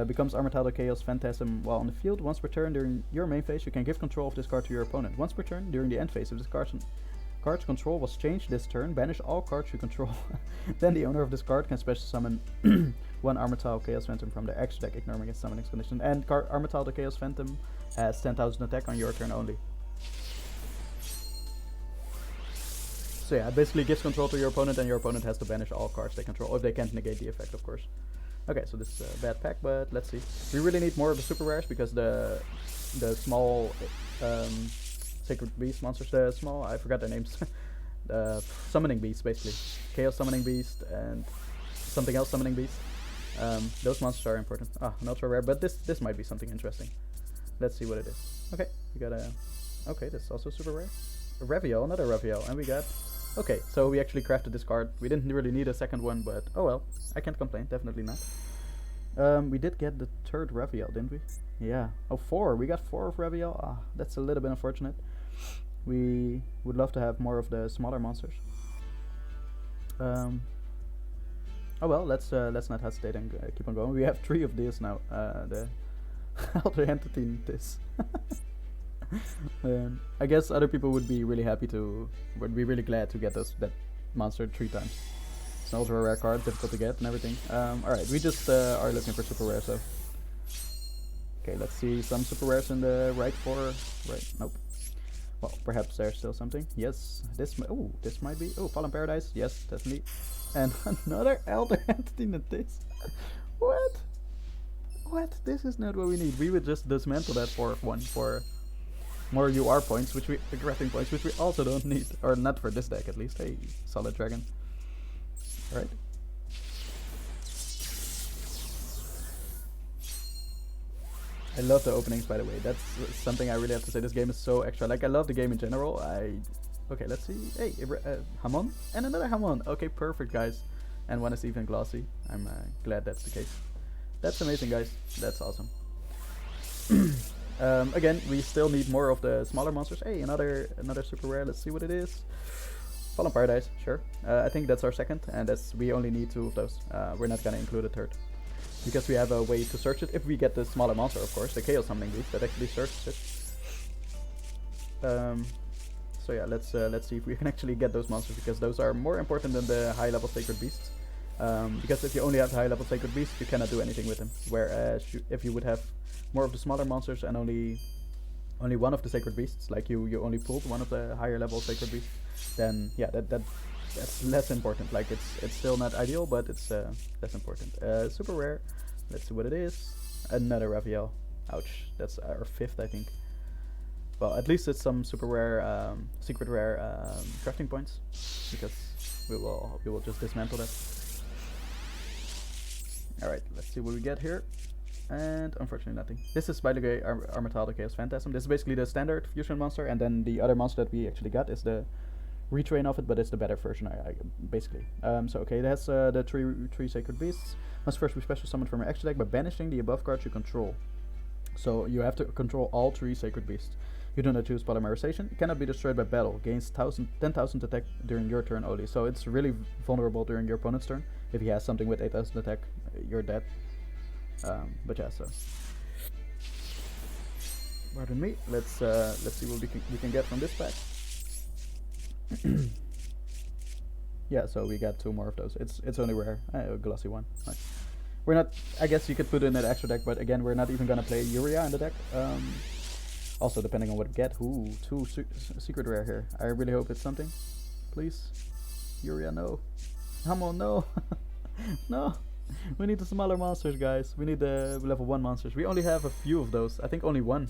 Becomes Untitled Chaos Phantasm while on the field. Once per turn during your main phase, you can give control of this card to your opponent. Once per turn during the end phase, if this card's control was changed this turn, banish all cards you control. Then the owner of this card can special summon one Untitled Chaos Phantom from the extra deck, ignoring its summoning condition. And Untitled Chaos Phantom has 10,000 attack on your turn only. So yeah, it basically gives control to your opponent, and your opponent has to banish all cards they control, if they can't negate the effect, of course. Okay, so this is a bad pack, but let's see. We really need more of the super rares, because the small Sacred Beast monsters, the small, I forgot their names. The Summoning Beast, basically. Chaos Summoning Beast and something else Summoning Beast. Those monsters are important. Ah, an ultra rare, but this might be something interesting. Let's see what it is. Okay, we got a. Okay, this is also super rare. A Raviel, another Raviel, and we got. Okay, so we actually crafted this card. We didn't really need a second one, but oh well. I can't complain, definitely not. We did get the third Raviel, didn't we? Yeah. Oh, 4. We got 4 of Raviel. Ah, that's a little bit unfortunate. We would love to have more of the smaller monsters. Oh well, let's not hesitate and keep on going. We have 3 of these now. The Elder Entity this. I guess other people would be really happy to, would be really glad to get that monster 3 times. It's an ultra rare card, difficult to get and everything. Alright, we just are looking for super rares though. Okay, let's see some super rares in the right 4. Right, nope. Well, perhaps there's still something. Yes, this might be. Oh, Fallen Paradise. Yes, definitely. And another Elder Entity in this. What? What? This is not what we need. We would just dismantle that fourth one for more UR points, which we crafting points, which we also don't need, or not for this deck at least. Hey, Solid Dragon. All right. I love the openings, by the way. That's something I really have to say. This game is so extra. Like, I love the game in general. Okay, let's see. Hey, Hamon and another Hamon. Okay, perfect, guys. And one is even glossy. I'm glad that's the case. That's amazing, guys. That's awesome. Again, we still need more of the smaller monsters. Hey, another super rare. Let's see what it is. Fallen Paradise, sure. I think that's our second, and we only need 2 of those. We're not gonna include a third, because we have a way to search it if we get the smaller monster, of course, the Chaos Summoning Beast that actually searches it. So yeah, let's see if we can actually get those monsters, because those are more important than the high level Sacred Beasts. Because if you only have high level Sacred Beasts, you cannot do anything with them. Whereas if you would have more of the smaller monsters and only one of the Sacred Beasts, like you only pulled one of the higher level Sacred Beasts, then yeah, that's less important. Like it's still not ideal, but it's less important. Super rare. Let's see what it is. Another Raviel. Ouch. That's our 5th, I think. well, at least it's some super rare, secret rare crafting points, because we will just dismantle that. All right, let's see what we get here. And unfortunately nothing. This is by the way Untitled Chaos Phantasm. This is basically the standard fusion monster, and then the other monster that we actually got is the retrain of it, but it's the better version, basically. So okay, it has the three sacred beasts. Must first be special summoned from your extra deck by banishing the above cards you control. So you have to control all 3 sacred beasts. You do not choose polymerization. It cannot be destroyed by battle. Gains 10,000 attack during your turn only. So it's really vulnerable during your opponent's turn. If he has something with 8,000 attack, you're dead. But yeah, so pardon me. Let's see what we can get from this pack. Yeah, so we got 2 more of those. It's only rare, a glossy one. Nice. We're not. I guess you could put it in that extra deck, but again, we're not even gonna play Uria in the deck. Also, depending on what we get. Ooh, 2 secret rare here. I really hope it's something. Please, Uria, no. Hummel, no. No. We need the smaller monsters, guys. We need the level 1 monsters. We only have a few of those. I think only one.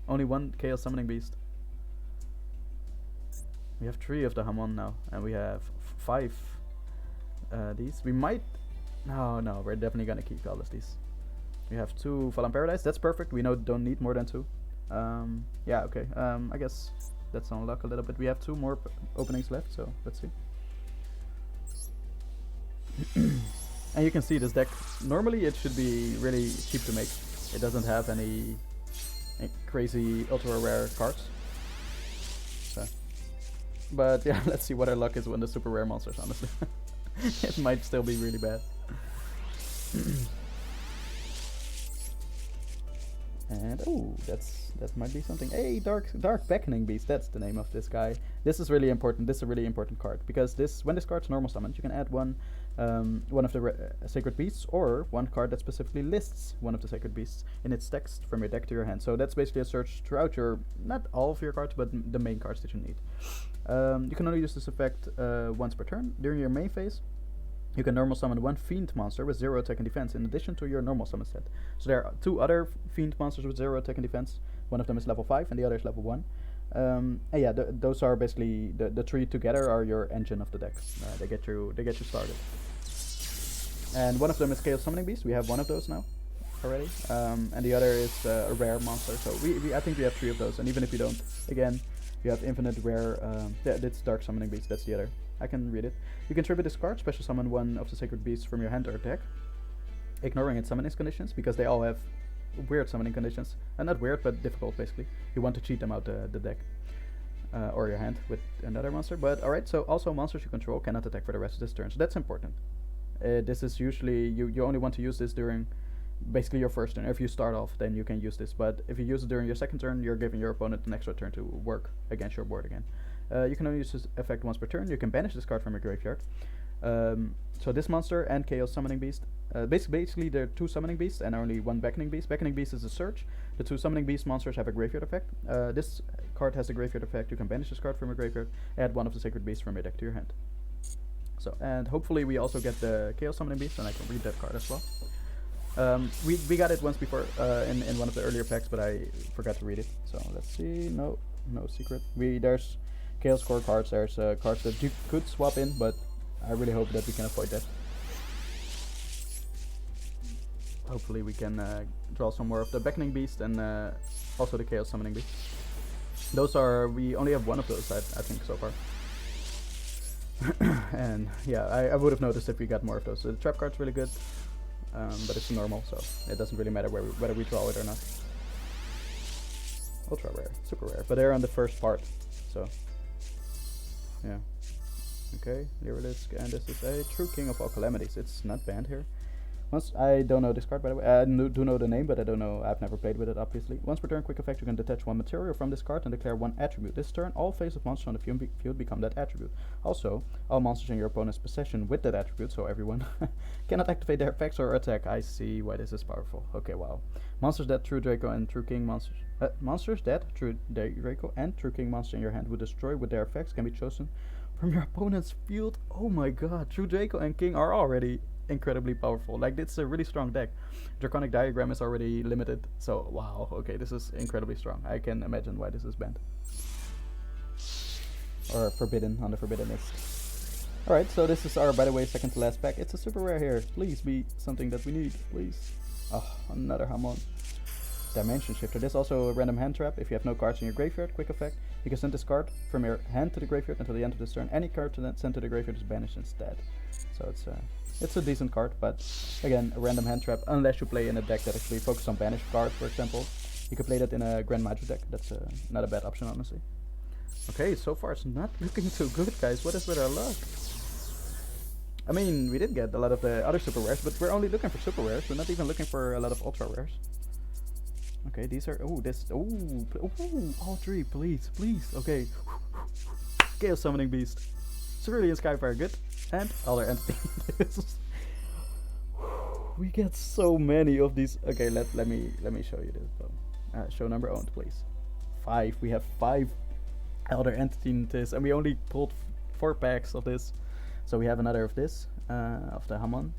Only one Chaos Summoning Beast. We have 3 of the Hamon now. And we have 5 these. We might... No, we're definitely gonna keep all of these. We have 2 Fallen Paradise. That's perfect. We don't need more than 2. Yeah, okay. I guess that's on luck a little bit. We have 2 more openings left, so let's see. And you can see this deck, normally it should be really cheap to make. It doesn't have any crazy ultra rare cards. So. But yeah, let's see what our luck is when the super rare monsters, honestly. It might still be really bad. And oh, that might be something. Hey, dark Beckoning Beast. That's the name of this guy. This is really important. This is a really important card because when this card's normal summoned, you can add one of the sacred beasts or one card that specifically lists one of the sacred beasts in its text from your deck to your hand. So that's basically a search throughout your, not all of your cards, but the main cards that you need. You can only use this effect once per turn during your main phase. You can normal summon 1 Fiend monster with 0 attack and defense in addition to your normal summon set. So there are 2 other Fiend monsters with 0 attack and defense. One of them is level 5 and the other is level 1. And yeah, those are basically the 3 together are your engine of the deck. They get you started. And one of them is Chaos Summoning Beast. We have 1 of those now already. And the other is a rare monster. So I think we have 3 of those. And even if you don't, again, you have infinite rare. Yeah, that's Dark Summoning Beast. That's the other. I can read it. You can tribute this card, special summon 1 of the sacred beasts from your hand or deck, ignoring its summoning conditions, because they all have weird summoning conditions. And not weird, but difficult, basically. You want to cheat them out the deck. Or your hand with another monster. But alright, so also monsters you control cannot attack for the rest of this turn. So that's important. This is usually, you only want to use this during basically your first turn. If you start off, then you can use this. But if you use it during your second turn, you're giving your opponent an extra turn to work against your board again. You can only use this effect once per turn. You can banish this card from your graveyard. So this monster and Chaos Summoning Beast. Basically, there are 2 Summoning Beasts and only 1 Beckoning Beast. Beckoning Beast is a search. The 2 Summoning Beast monsters have a graveyard effect. This card has a graveyard effect. You can banish this card from your graveyard. Add 1 of the Sacred Beasts from your deck to your hand. So, and hopefully we also get the Chaos Summoning Beast, and I can read that card as well. We got it once before in one of the earlier packs, but I forgot to read it. So let's see. No secret. There's Chaos Core cards. There's cards that you could swap in, but I really hope that we can avoid that. Hopefully we can draw some more of the Beckoning Beast and also the Chaos Summoning Beast. We only have 1 of those, I think, so far. And yeah, I would have noticed if we got more of those. So the trap card's really good, but it's normal, so it doesn't really matter whether we draw it or not. Ultra rare, super rare, but they're on the first part, so yeah. Okay, Lyrilisc, and this is a true king of all calamities. It's not banned here. I don't know this card, by the way. I do know the name, but I don't know. I've never played with it, obviously. Once per turn, quick effect, you can detach 1 material from this card and declare 1 attribute. This turn, all face of monsters on the field become that attribute. Also, all monsters in your opponent's possession with that attribute, so everyone, cannot activate their effects or attack. I see why this is powerful. Okay, wow. Monsters that True Draco and True King monsters. Monsters that True Draco and True King monster in your hand would destroy with their effects can be chosen from your opponent's field. Oh my god, True Draco and King are already incredibly powerful. Like, it's a really strong deck. Draconic Diagram is already limited, so wow, okay, this is incredibly strong. I can imagine why this is banned. Or forbidden on the forbidden list. Alright, so this is our, by the way, second to last pack. It's a super rare here. Please be something that we need, please. Oh, another Hamon. Dimension Shifter. This is also a random hand trap. If you have no cards in your graveyard, quick effect, you can send this card from your hand to the graveyard until the end of this turn. Any card sent to the graveyard is banished instead. So it's a decent card, but again, a random hand trap, unless you play in a deck that actually focuses on banished cards, for example. You can play that in a Grand Maestro deck. That's not a bad option, honestly. Okay, so far it's not looking too good, guys. What is with our luck? I mean, we did get a lot of the other super rares, but we're only looking for super rares. We're not even looking for a lot of ultra rares. Okay, these are, all three, please, okay. Chaos Summoning Beast, Cerulean Skyfire, good, and other entity. We get so many of these. Okay, let me show you this. Show number owned, please. 5. We have 5 Elder Entities, and we only pulled 4 packs of this. So we have another of this, of the Hamon.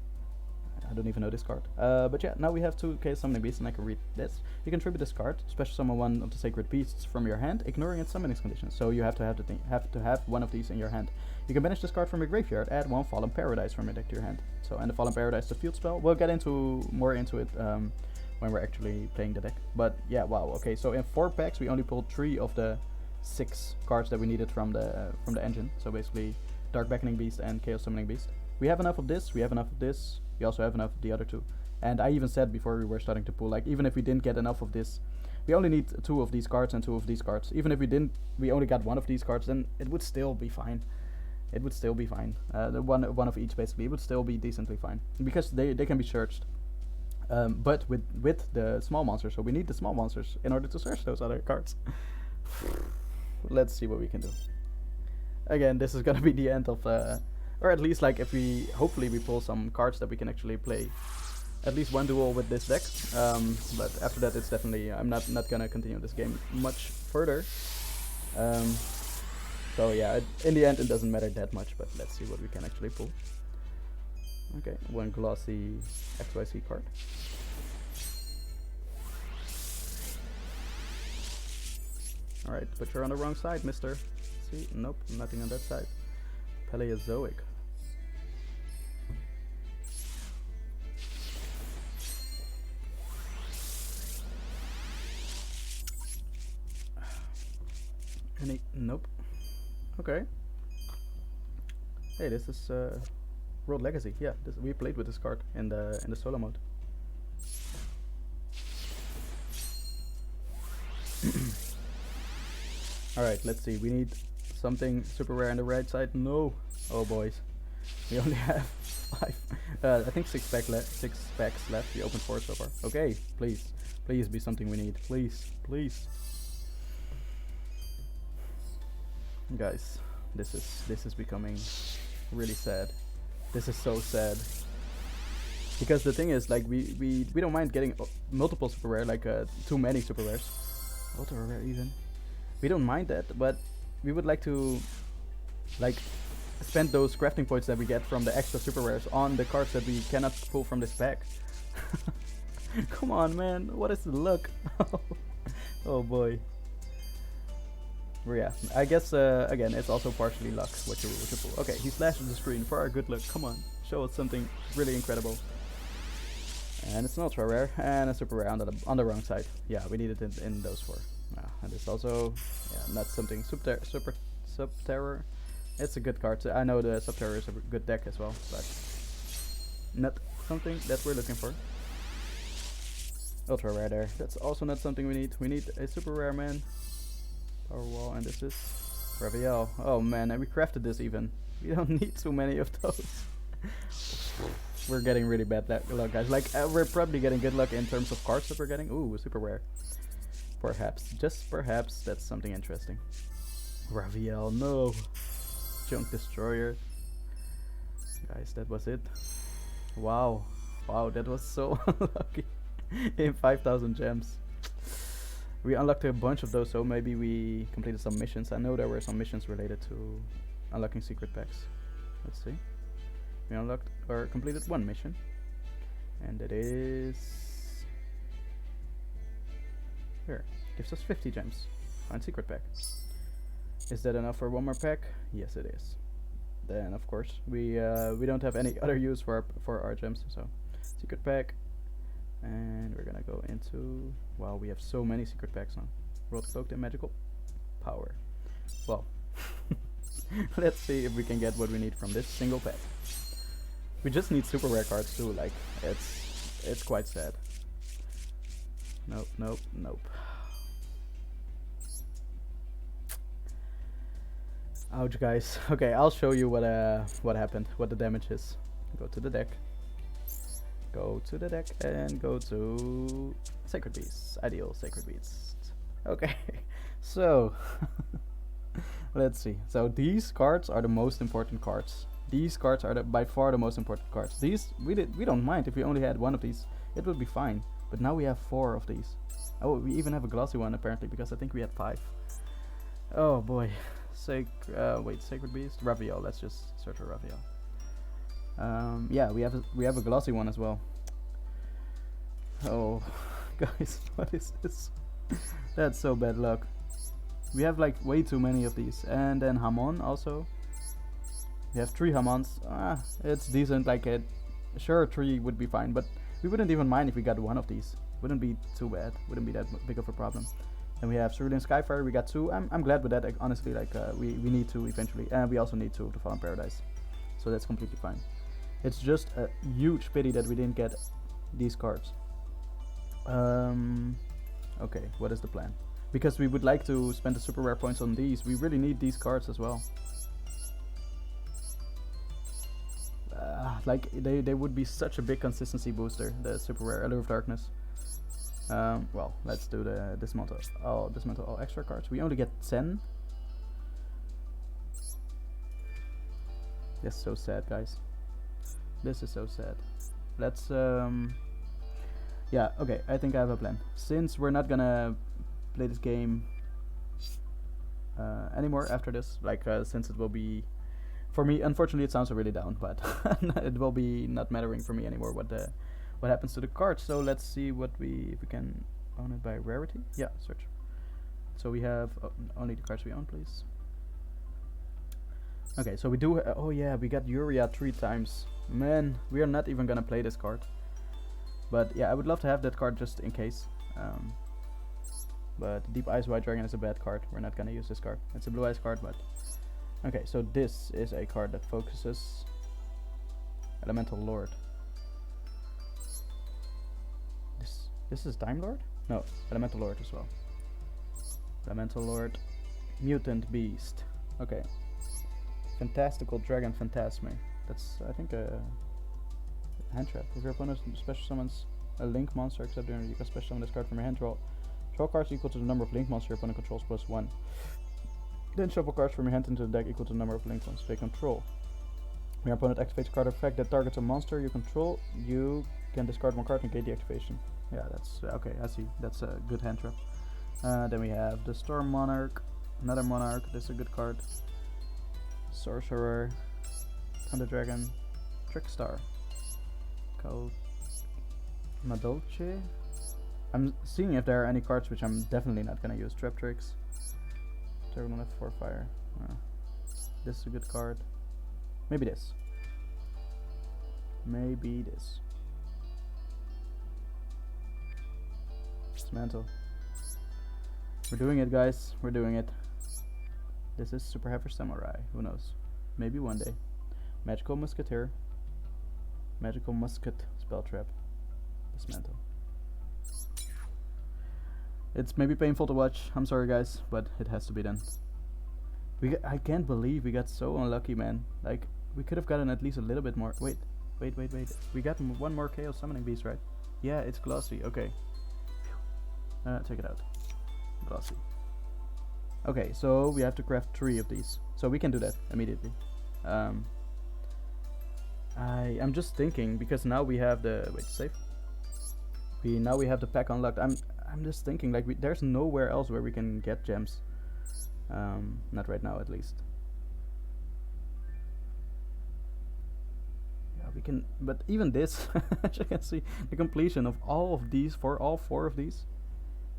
I don't even know this card. But yeah, now we have 2 Chaos Summoning Beasts, and I can read this. You can tribute this card, special summon one of the Sacred Beasts from your hand, ignoring its summoning conditions. So you have to have one of these in your hand. You can banish this card from your graveyard, add 1 Fallen Paradise from your deck to your hand. So, and the Fallen Paradise is a field spell. We'll get more into it when we're actually playing the deck. But yeah, wow. Okay, so in 4 packs we only pulled 3 of the 6 cards that we needed from the engine. So basically, Dark Beckoning Beast and Chaos Summoning Beast. We have enough of this. We have enough of this. We also have enough of the other 2. And I even said before we were starting to pull, like, even if we didn't get enough of this, we only need 2 of these cards and 2 of these cards. Even if we only got 1 of these cards, then it would still be fine. It would still be fine. The one of each, basically, it would still be decently fine because they can be searched. But with the small monsters, so we need the small monsters in order to search those other cards. Let's see what we can do. Again, this is gonna be the end of, or at least, like, if hopefully we pull some cards that we can actually play at least one duel with this deck. But after that, it's definitely, I'm not gonna continue this game much further. So yeah, in the end, it doesn't matter that much. But let's see what we can actually pull. Okay, 1 glossy XYZ card. Alright, but you're on the wrong side, mister. See? Nope, nothing on that side. Paleozoic. Nope. Okay. Hey, this is World Legacy. Yeah, we played with this card in the solo mode. Alright, let's see. We need something super rare on the right side. No. Oh boys. We only have 5. I think 6 packs left. We opened 4 so far. Okay, please. Please be something we need. Please. Please. Guys, this is becoming really sad. This is so sad. Because the thing is, like, we don't mind getting multiple super rare, like too many super rares. Ultra rare even. We don't mind that, but we would like to, like, spend those crafting points that we get from the extra super rares on the cards that we cannot pull from this pack. Come on, man. What is the luck? Oh boy. But yeah, I guess again, it's also partially luck what you pull. Okay, he slashes the screen for our good luck. Come on, show us something really incredible. And it's an ultra rare and a super rare on the wrong side. Yeah, we need it in those 4. And it's also, yeah, not something Subterror. It's a good card. I know the Subterror is a good deck as well, but not something that we're looking for. Ultra rare there. That's also not something we need. We need a super rare, man. Power Wall, and this is Raviel. Oh man, and we crafted this even. We don't need too many of those. We're getting really bad luck, guys. Like, we're probably getting good luck in terms of cards that we're getting. Ooh, super rare. Perhaps, just perhaps, that's something interesting. Raviel, no. Junk Destroyer. Guys, that was it. Wow. Wow, that was so unlucky. In 5,000 gems. We unlocked a bunch of those, so maybe we completed some missions. I know there were some missions related to unlocking secret packs. Let's see. we unlocked or completed one mission, and it is here. Gives us 50 gems. Find secret pack. Is that enough for one more pack? Yes, it is. Then of course we don't have any other use for our gems, so secret pack, and we're gonna go into, wow, we have so many secret packs now. World cloaked and magical power. Well, let's see if we can get what we need from this single pack. We just need super rare cards too. Like it's quite sad. Nope, nope, nope. Ouch, guys. Okay, I'll show you what happened, what the damage is. Go to the deck. Go to the deck and go to Sacred Beasts. Ideal Sacred Beasts. Okay, so let's see. So these cards are the most important cards. These cards are by far the most important cards. These we don't mind if we only had one of these. It would be fine. But now we have 4 of these. Oh, we even have a glossy one apparently, because I think we had 5. Oh boy. Wait, Sacred Beast? Raviel, let's just search for Raviel. Yeah, we have a glossy one as well. Oh, guys, what is this? That's so bad luck. We have like way too many of these. And then Hamon also. We have 3 Hamons. It's decent, like sure 3 would be fine, but we wouldn't even mind if we got 1 of these. Wouldn't be too bad, wouldn't be that big of a problem. And we have Cerulean Skyfire, we got 2. I'm glad with that, honestly, like we need 2 eventually. And we also need 2 of the Fallen Paradise. So that's completely fine. It's just a huge pity that we didn't get these cards. Okay, what is the plan? Because we would like to spend the super rare points on these. We really need these cards as well. Like they would be such a big consistency booster, the super rare Allure of Darkness. Well, let's do the dismantle all extra cards. We only get 10. That's so sad, guys. This is so sad. Let's yeah, okay, I think I have a plan. Since we're not gonna play this game anymore after this, like since it will be, for me, unfortunately it sounds really down, but it will be not mattering for me anymore what happens to the cards. So let's see if we can own it by rarity. Yeah, search. So we have only the cards we own, please. Okay, so we do. Oh yeah, we got Uria 3 times. Man, we are not even gonna play this card. But yeah, I would love to have that card just in case. But Deep Ice White Dragon is a bad card. We're not gonna use this card. It's a blue ice card, but okay. So this is a card that focuses Elemental Lord. This is Time Lord? No, Elemental Lord as well. Elemental Lord, Mutant Beast. Okay. Fantastical Dragon Phantasme. That's, I think, a hand trap. If your opponent special summons a Link monster, except during you can special summon this card from your hand. Draw cards equal to the number of Link monsters your opponent controls plus 1. Then shuffle cards from your hand into the deck equal to the number of Link monsters they control. When your opponent activates a card effect that targets a monster you control, you can discard 1 card and negate the activation. Yeah, that's okay. I see. That's a good hand trap. Then we have the Storm Monarch, another Monarch. This is a good card. Sorcerer, Thunder Dragon, Trickstar, called Madolche. I'm seeing if there are any cards which I'm definitely not gonna use. Trap Tricks, Terminal F4 Fire. This is a good card. Maybe this. Maybe this. Dismantle. We're doing it, guys. We're doing it. This is Super Heifer Samurai. Who knows? Maybe one day. Magical Musketeer. Magical Musket Spell Trap. Dismantle. It's maybe painful to watch. I'm sorry, guys, but it has to be done. I can't believe we got so unlucky, man. Like, we could have gotten at least a little bit more. Wait. We got 1 more Chaos Summoning Beast, right? Yeah, it's glossy. Okay. Check it out. Glossy. Okay, so we have to craft 3 of these. So we can do that immediately. I'm just thinking, because now we have the save. Now we have the pack unlocked. I'm just thinking, like, there's nowhere else where we can get gems. Not right now, at least. we can, but even this, as you can see, the completion of all of these, for all 4 of these,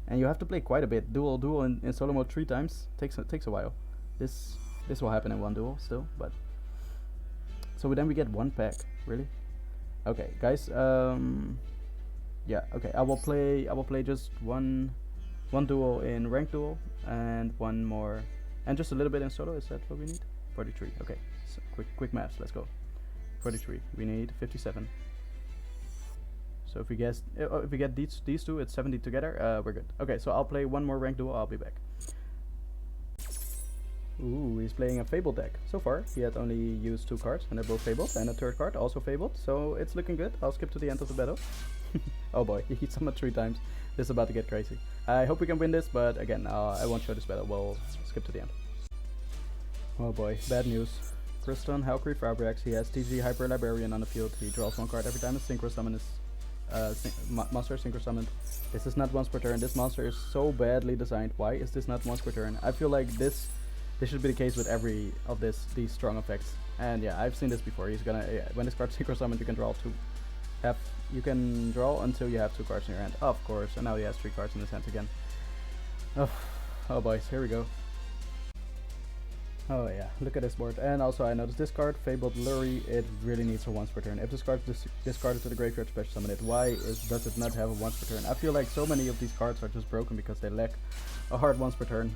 and you have to play quite a bit. Duel in solo mode 3 times takes a while. This will happen in 1 duel still, but so then we get 1 pack, really. Okay, guys. Yeah. Okay, I will play just one duel in ranked duel and 1 more, and just a little bit in solo. Is that what we need? 43. Okay. So quick maths. Let's go. 43. We need 57. So if we get these 2, it's 70 together. We're good. Okay, so I'll play 1 more ranked duel. I'll be back. Ooh, he's playing a Fabled deck. So far, he had only used 2 cards, and they're both Fabled, and a 3rd card also Fabled, so it's looking good. I'll skip to the end of the battle. Oh boy, he summoned 3 times. This is about to get crazy. I hope we can win this, but again, I won't show this battle. We'll skip to the end. Oh boy, bad news. Kriston, Halcree, Fabriax, he has TG Hyper Librarian on the field. He draws 1 card every time a Synchro Summon is monster Synchro Summoned. This is not once per turn. This monster is so badly designed. Why is this not once per turn? I feel like this should be the case with every of these strong effects. And yeah, I've seen this before. He's gonna, when this card Synchro Summoned, you can draw 2. You can draw until you have 2 cards in your hand. Of course, and now he has 3 cards in his hand again. Oh boys, here we go. Oh yeah, look at this board. And also I noticed this card, Fabled Lurie, it really needs a once per turn. If this card is discarded to the graveyard, special summon it. Why does it not have a once per turn? I feel like so many of these cards are just broken because they lack a hard once per turn.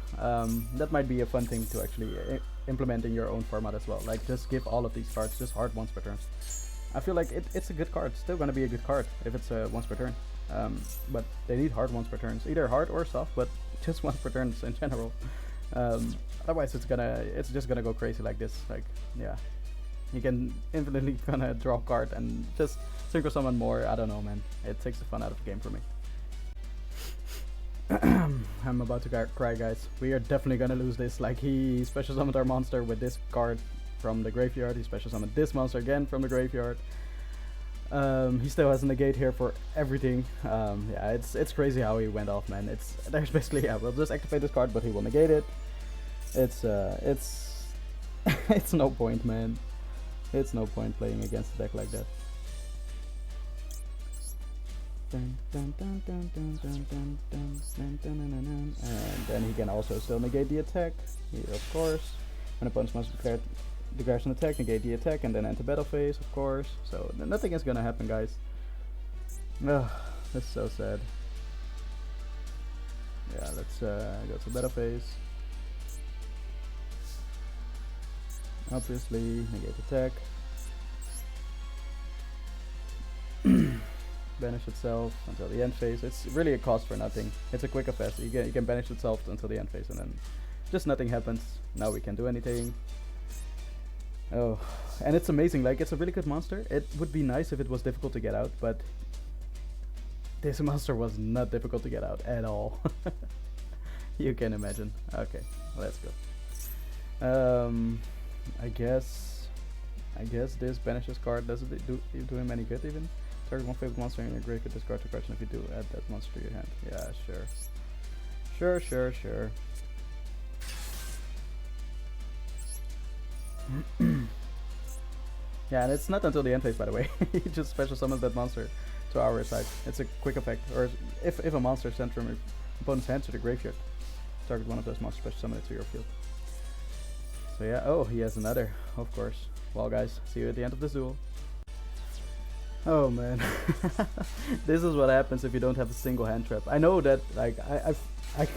That might be a fun thing to actually implement in your own format as well. Like, just give all of these cards just hard once per turn. I feel like it's a good card. Still gonna be a good card if it's once per turn. But they need hard once per turns, either hard or soft, but just once per turns in general. Otherwise it's just gonna go crazy like this. Like, yeah, you can infinitely gonna draw a card and just synchro summon more. I don't know, man. It takes the fun out of the game for me. I'm about to cry, guys. We are definitely gonna lose this. Like, he special summoned our monster with this card from the graveyard. He special summoned this monster again from the graveyard. He still has a negate here for everything. Yeah, it's crazy how he went off, man. There's basically, yeah, we'll just activate this card, but he will negate it. It's it's no point, man. It's no point playing against a deck like that. And then he can also still negate the attack here, of course. When opponent's monster declares an attack, negate the attack, and then enter battle phase, of course. So nothing is gonna happen, guys. Ugh, that's so sad. Yeah, let's go to battle phase. Obviously, negate attack. Banish itself until the end phase. It's really a cost for nothing. It's a quick effect. You can banish itself until the end phase, and then just nothing happens. Now we can do anything. Oh, and it's amazing. Like, it's a really good monster. It would be nice if it was difficult to get out, but this monster was not difficult to get out at all. You can imagine. Okay, let's go. I guess this banishes card doesn't do him any good even. Target one favorite monster in your grave with discard 2 cards, and if you do, add that monster to your hand. Yeah, sure. Yeah, and it's not until the end phase, by the way. He just special summons that monster to our side. It's a quick effect. Or if a monster is sent from your opponent's hand to the graveyard, target one of those monsters, special summon it to your field. So yeah, oh, he has another, of course. Well, guys, see you at the end of this duel. Oh man, this is what happens if you don't have a single hand trap. I know that, like, I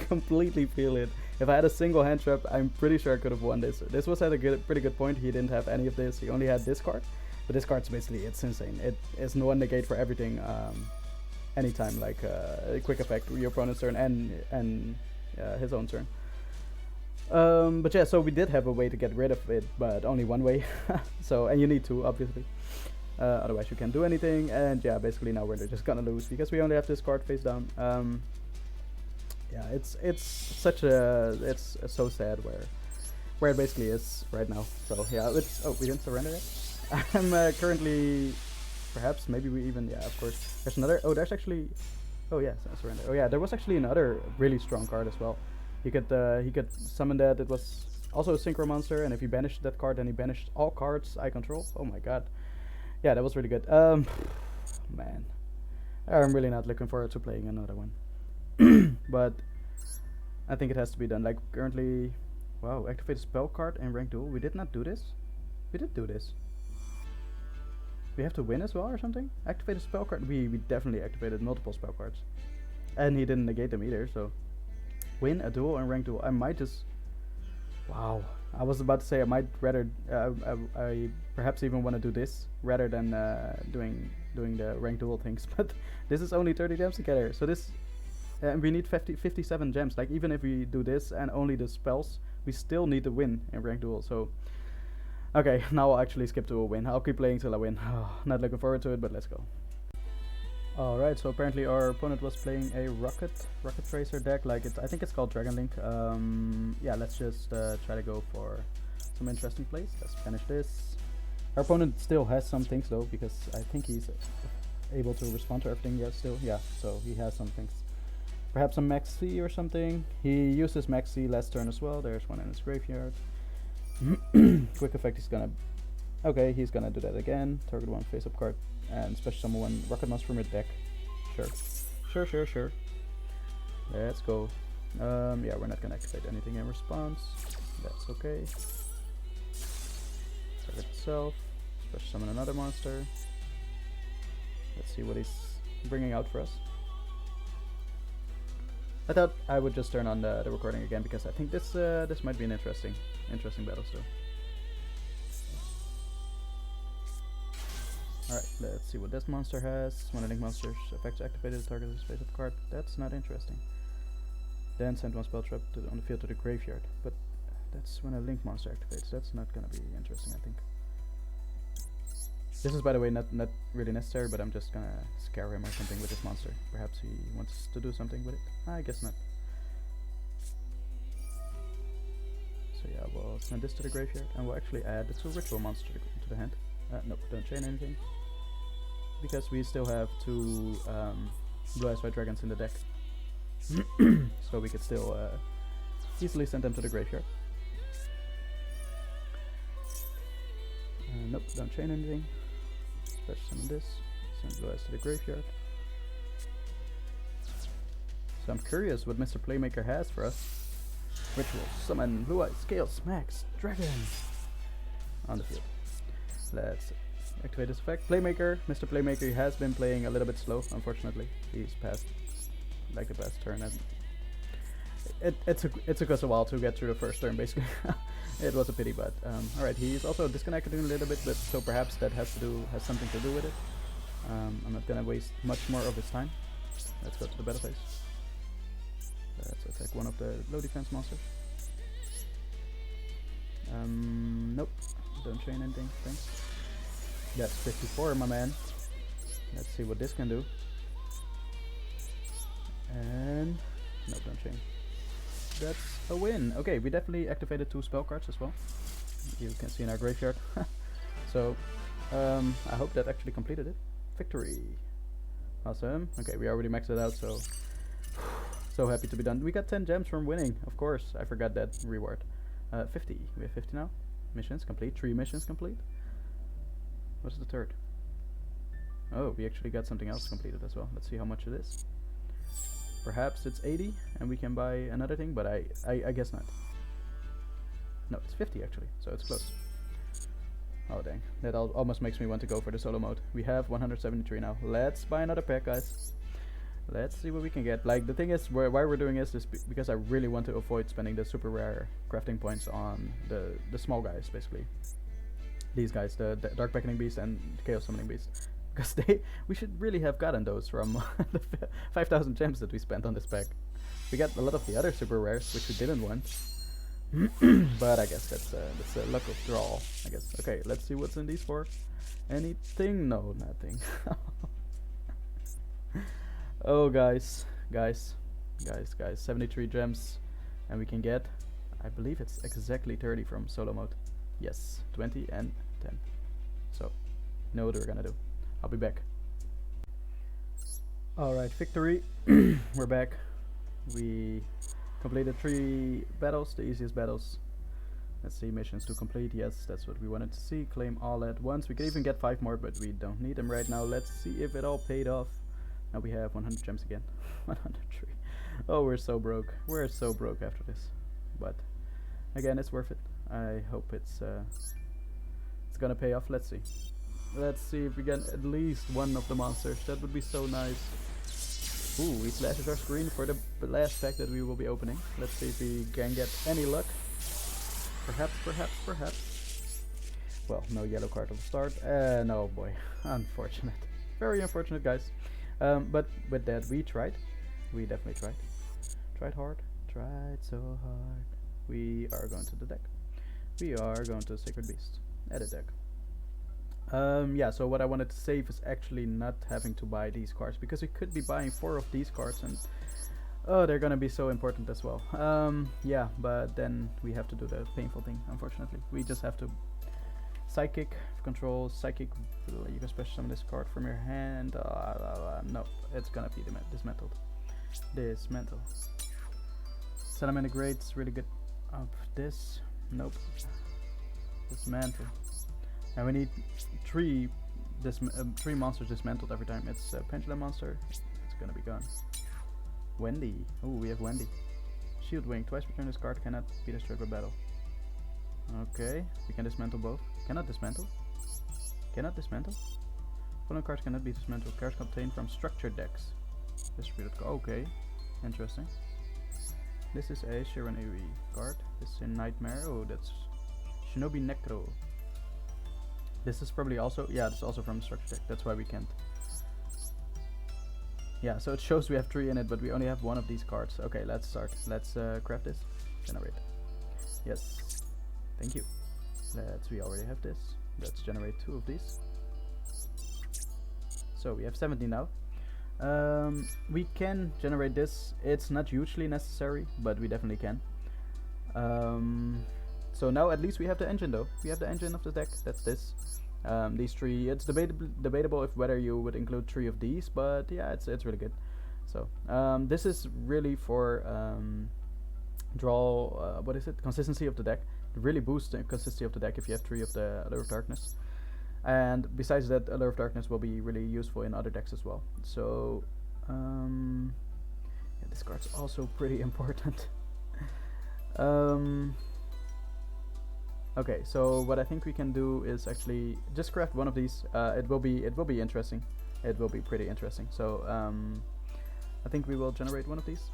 completely feel it. If I had a single hand trap, I'm pretty sure I could have won this. This was at a pretty good point. He didn't have any of this. He only had this card, but this card's basically, it's insane. It is no negate for everything, anytime, like a quick effect, your opponent's turn and his own turn. But yeah, so we did have a way to get rid of it, but only one way. So, and you need to, obviously. Otherwise you can't do anything, and yeah, basically now we're just gonna lose because we only have this card face down. Yeah, it's so sad where it basically is right now. So yeah, we didn't surrender yet. I'm currently, perhaps, maybe we even, yeah, of course. There's another, there's actually, yes, surrender. Oh yeah, there was actually another really strong card as well. He could summon that. It was also a synchro monster, and if he banished that card, then he banished all cards I control. Oh my god. yeah, that was really good. Man, I'm really not looking forward to playing another one. But I think it has to be done. Like currently, wow, activate a spell card in rank duel. We did not do this. We did do this. We have to win as well or something? Activate a spell card. We definitely activated multiple spell cards. And he didn't negate them either, so. Win a duel and rank duel. I might just. Wow. I was about to say I might rather. I perhaps even want to do this rather than doing the rank duel things. But this is only 30 gems together. So this. And we need 57 gems. Like even if we do this and only the spells, we still need to win in rank duel. So. Okay, now I'll actually skip to a win. I'll keep playing till I win. Not looking forward to it, but let's go. Alright, so apparently our opponent was playing a Rocket Tracer deck, like I think it's called Dragon Link. Yeah, let's just try to go for some interesting plays. Let's finish this. Our opponent still has some things though, because I think he's able to respond to everything yet still. Yeah, so he has some things. Perhaps some Max C or something. He used his Max C last turn as well. There's one in his graveyard. Quick effect, he's gonna. Okay, he's gonna do that again. Target one face up card and special summon one rocket monster from your deck. Sure. Let's go. Yeah, we're not gonna activate anything in response. That's okay. Target itself. Special summon another monster. Let's see what he's bringing out for us. I thought I would just turn on the recording again because I think this might be an interesting battle still. Alright, let's see what this monster has. When a link monster effects activated, the target is face up card. That's not interesting. Then send one spell trap on the field to the graveyard. But that's when a link monster activates. That's not gonna be interesting, I think. This is, by the way, not really necessary, but I'm just gonna scare him or something with this monster. Perhaps he wants to do something with it. I guess not. So yeah, we'll send this to the graveyard, and we'll actually add the 2 ritual monsters to the hand. Nope, don't chain anything. Because we still have 2 Blue Eyes White Dragons in the deck. So we could still easily send them to the graveyard. Nope, don't chain anything. Special summon this. Send Blue Eyes to the graveyard. So I'm curious what Mr. Playmaker has for us. Ritual, summon Blue Eyes, Scales, Max, Dragon on the field. Let's activate this effect. Playmaker, Mr. Playmaker has been playing a little bit slow, unfortunately. He's passed like the past turn, and it took us a while to get through the first turn, basically. It was a pity, but alright, he's also disconnected a little bit, but so perhaps that has something to do with it. I'm not gonna waste much more of his time. Let's go to the battle phase. Let's attack one of the low defense monsters. Nope, don't chain anything, thanks. That's 54, my man. Let's see what this can do. And no, don't chain. That's a win. Okay, we definitely activated 2 spell cards as well. You can see in our graveyard. So, I hope that actually completed it. Victory. Awesome. Okay, we already maxed it out, so so happy to be done. We got 10 gems from winning, of course. I forgot that reward. 50. We have 50 now. Missions complete. 3 missions complete. What's the third? Oh, we actually got something else completed as well. Let's see how much it is. Perhaps it's 80 and we can buy another thing, but I guess not. No, it's 50 actually, so it's close. Oh dang, that almost makes me want to go for the solo mode. We have 173 now. Let's buy another pack, guys. Let's see what we can get. Like, the thing is, why we're doing this is because I really want to avoid spending the super rare crafting points on the small guys, basically. These guys, the Dark Beckoning Beast and Chaos Summoning Beast. Because we should really have gotten those from the 5,000 gems that we spent on this pack. We got a lot of the other super rares, which we didn't want. But I guess that's a luck of draw, I guess. Okay, let's see what's in these 4. Anything? No, nothing. Oh, guys, 73 gems, and we can get, I believe it's exactly 30 from solo mode. Yes, 20 and 10. So, you know what we're gonna do. I'll be back. Alright, victory. We're back. We completed 3 battles, the easiest battles. Let's see, missions to complete. Yes, that's what we wanted to see. Claim all at once. We can even get 5 more, but we don't need them right now. Let's see if it all paid off. Now we have 100 gems again. 103. Oh, we're so broke. We're so broke after this. But again, it's worth it. I hope it's gonna pay off. Let's see. Let's see if we get at least one of the monsters. That would be so nice. Ooh, he flashes our screen for the last pack that we will be opening. Let's see if we can get any luck. Perhaps, perhaps, perhaps. Well, no yellow card at the start. No, boy. Unfortunate. Very unfortunate, guys. But with that, we tried. We definitely tried. Tried hard. Tried so hard. We are going to the deck. We are going to Sacred Beast. Edit deck. Yeah, so what I wanted to save is actually not having to buy these cards, because we could be buying 4 of these cards, and oh, they're gonna be so important as well. Yeah, but then we have to do the painful thing, unfortunately. We just have to Psychic control, Psychic, you can special summon this card from your hand. No, it's gonna be dismantled. Dismantle. Salamandra Great's really good. This, nope. Dismantle. And we need 3 monsters dismantled every time. It's a Pendulum monster. It's gonna be gone. Wendy. Oh, we have Wendy. Shield Wing. Twice return this card. Cannot be destroyed by battle. Okay. We can dismantle both. Cannot dismantle. Cannot dismantle. Following cards cannot be dismantled. Cards obtained from structured decks. Distributed. Okay. Interesting. This is a Shiran AoE card. This is a Nightmare. Oh, that's Shinobi Necro. This is probably also, yeah, this is also from the structure deck. That's why we can't. Yeah, so it shows we have 3 in it, but we only have 1 of these cards. Okay, let's start. Let's craft this. Generate. Yes. Thank you. We already have this. Let's generate 2 of these. So we have 70 now. We can generate this. It's not hugely necessary, but we definitely can. So now at least we have the engine though. We have the engine of the deck. That's this. These 3. It's debatable if whether you would include 3 of these, but yeah, it's really good. So this is really for draw. What is it? Consistency of the deck. It really boosts the consistency of the deck if you have 3 of the Allure of Darkness. And besides that, Allure of Darkness will be really useful in other decks as well. So yeah, this card's also pretty important. Okay, so what I think we can do is actually just craft 1 of these. It will be interesting. It will be pretty interesting. So I think we will generate 1 of these.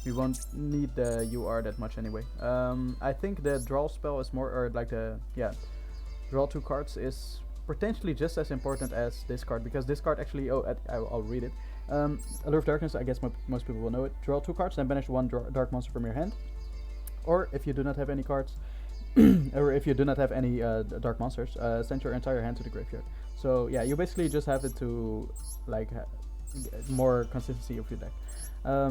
We won't need the UR that much anyway. I think the draw spell is more, or like the, yeah, draw 2 cards is potentially just as important as this card, because this card actually, I'll read it. Allure of Darkness, I guess most people will know it. Draw 2 cards, then banish 1 dark monster from your hand. Or if you do not have any cards, or if you do not have any dark monsters, send your entire hand to the graveyard. So yeah, you basically just have it to like more consistency of your deck.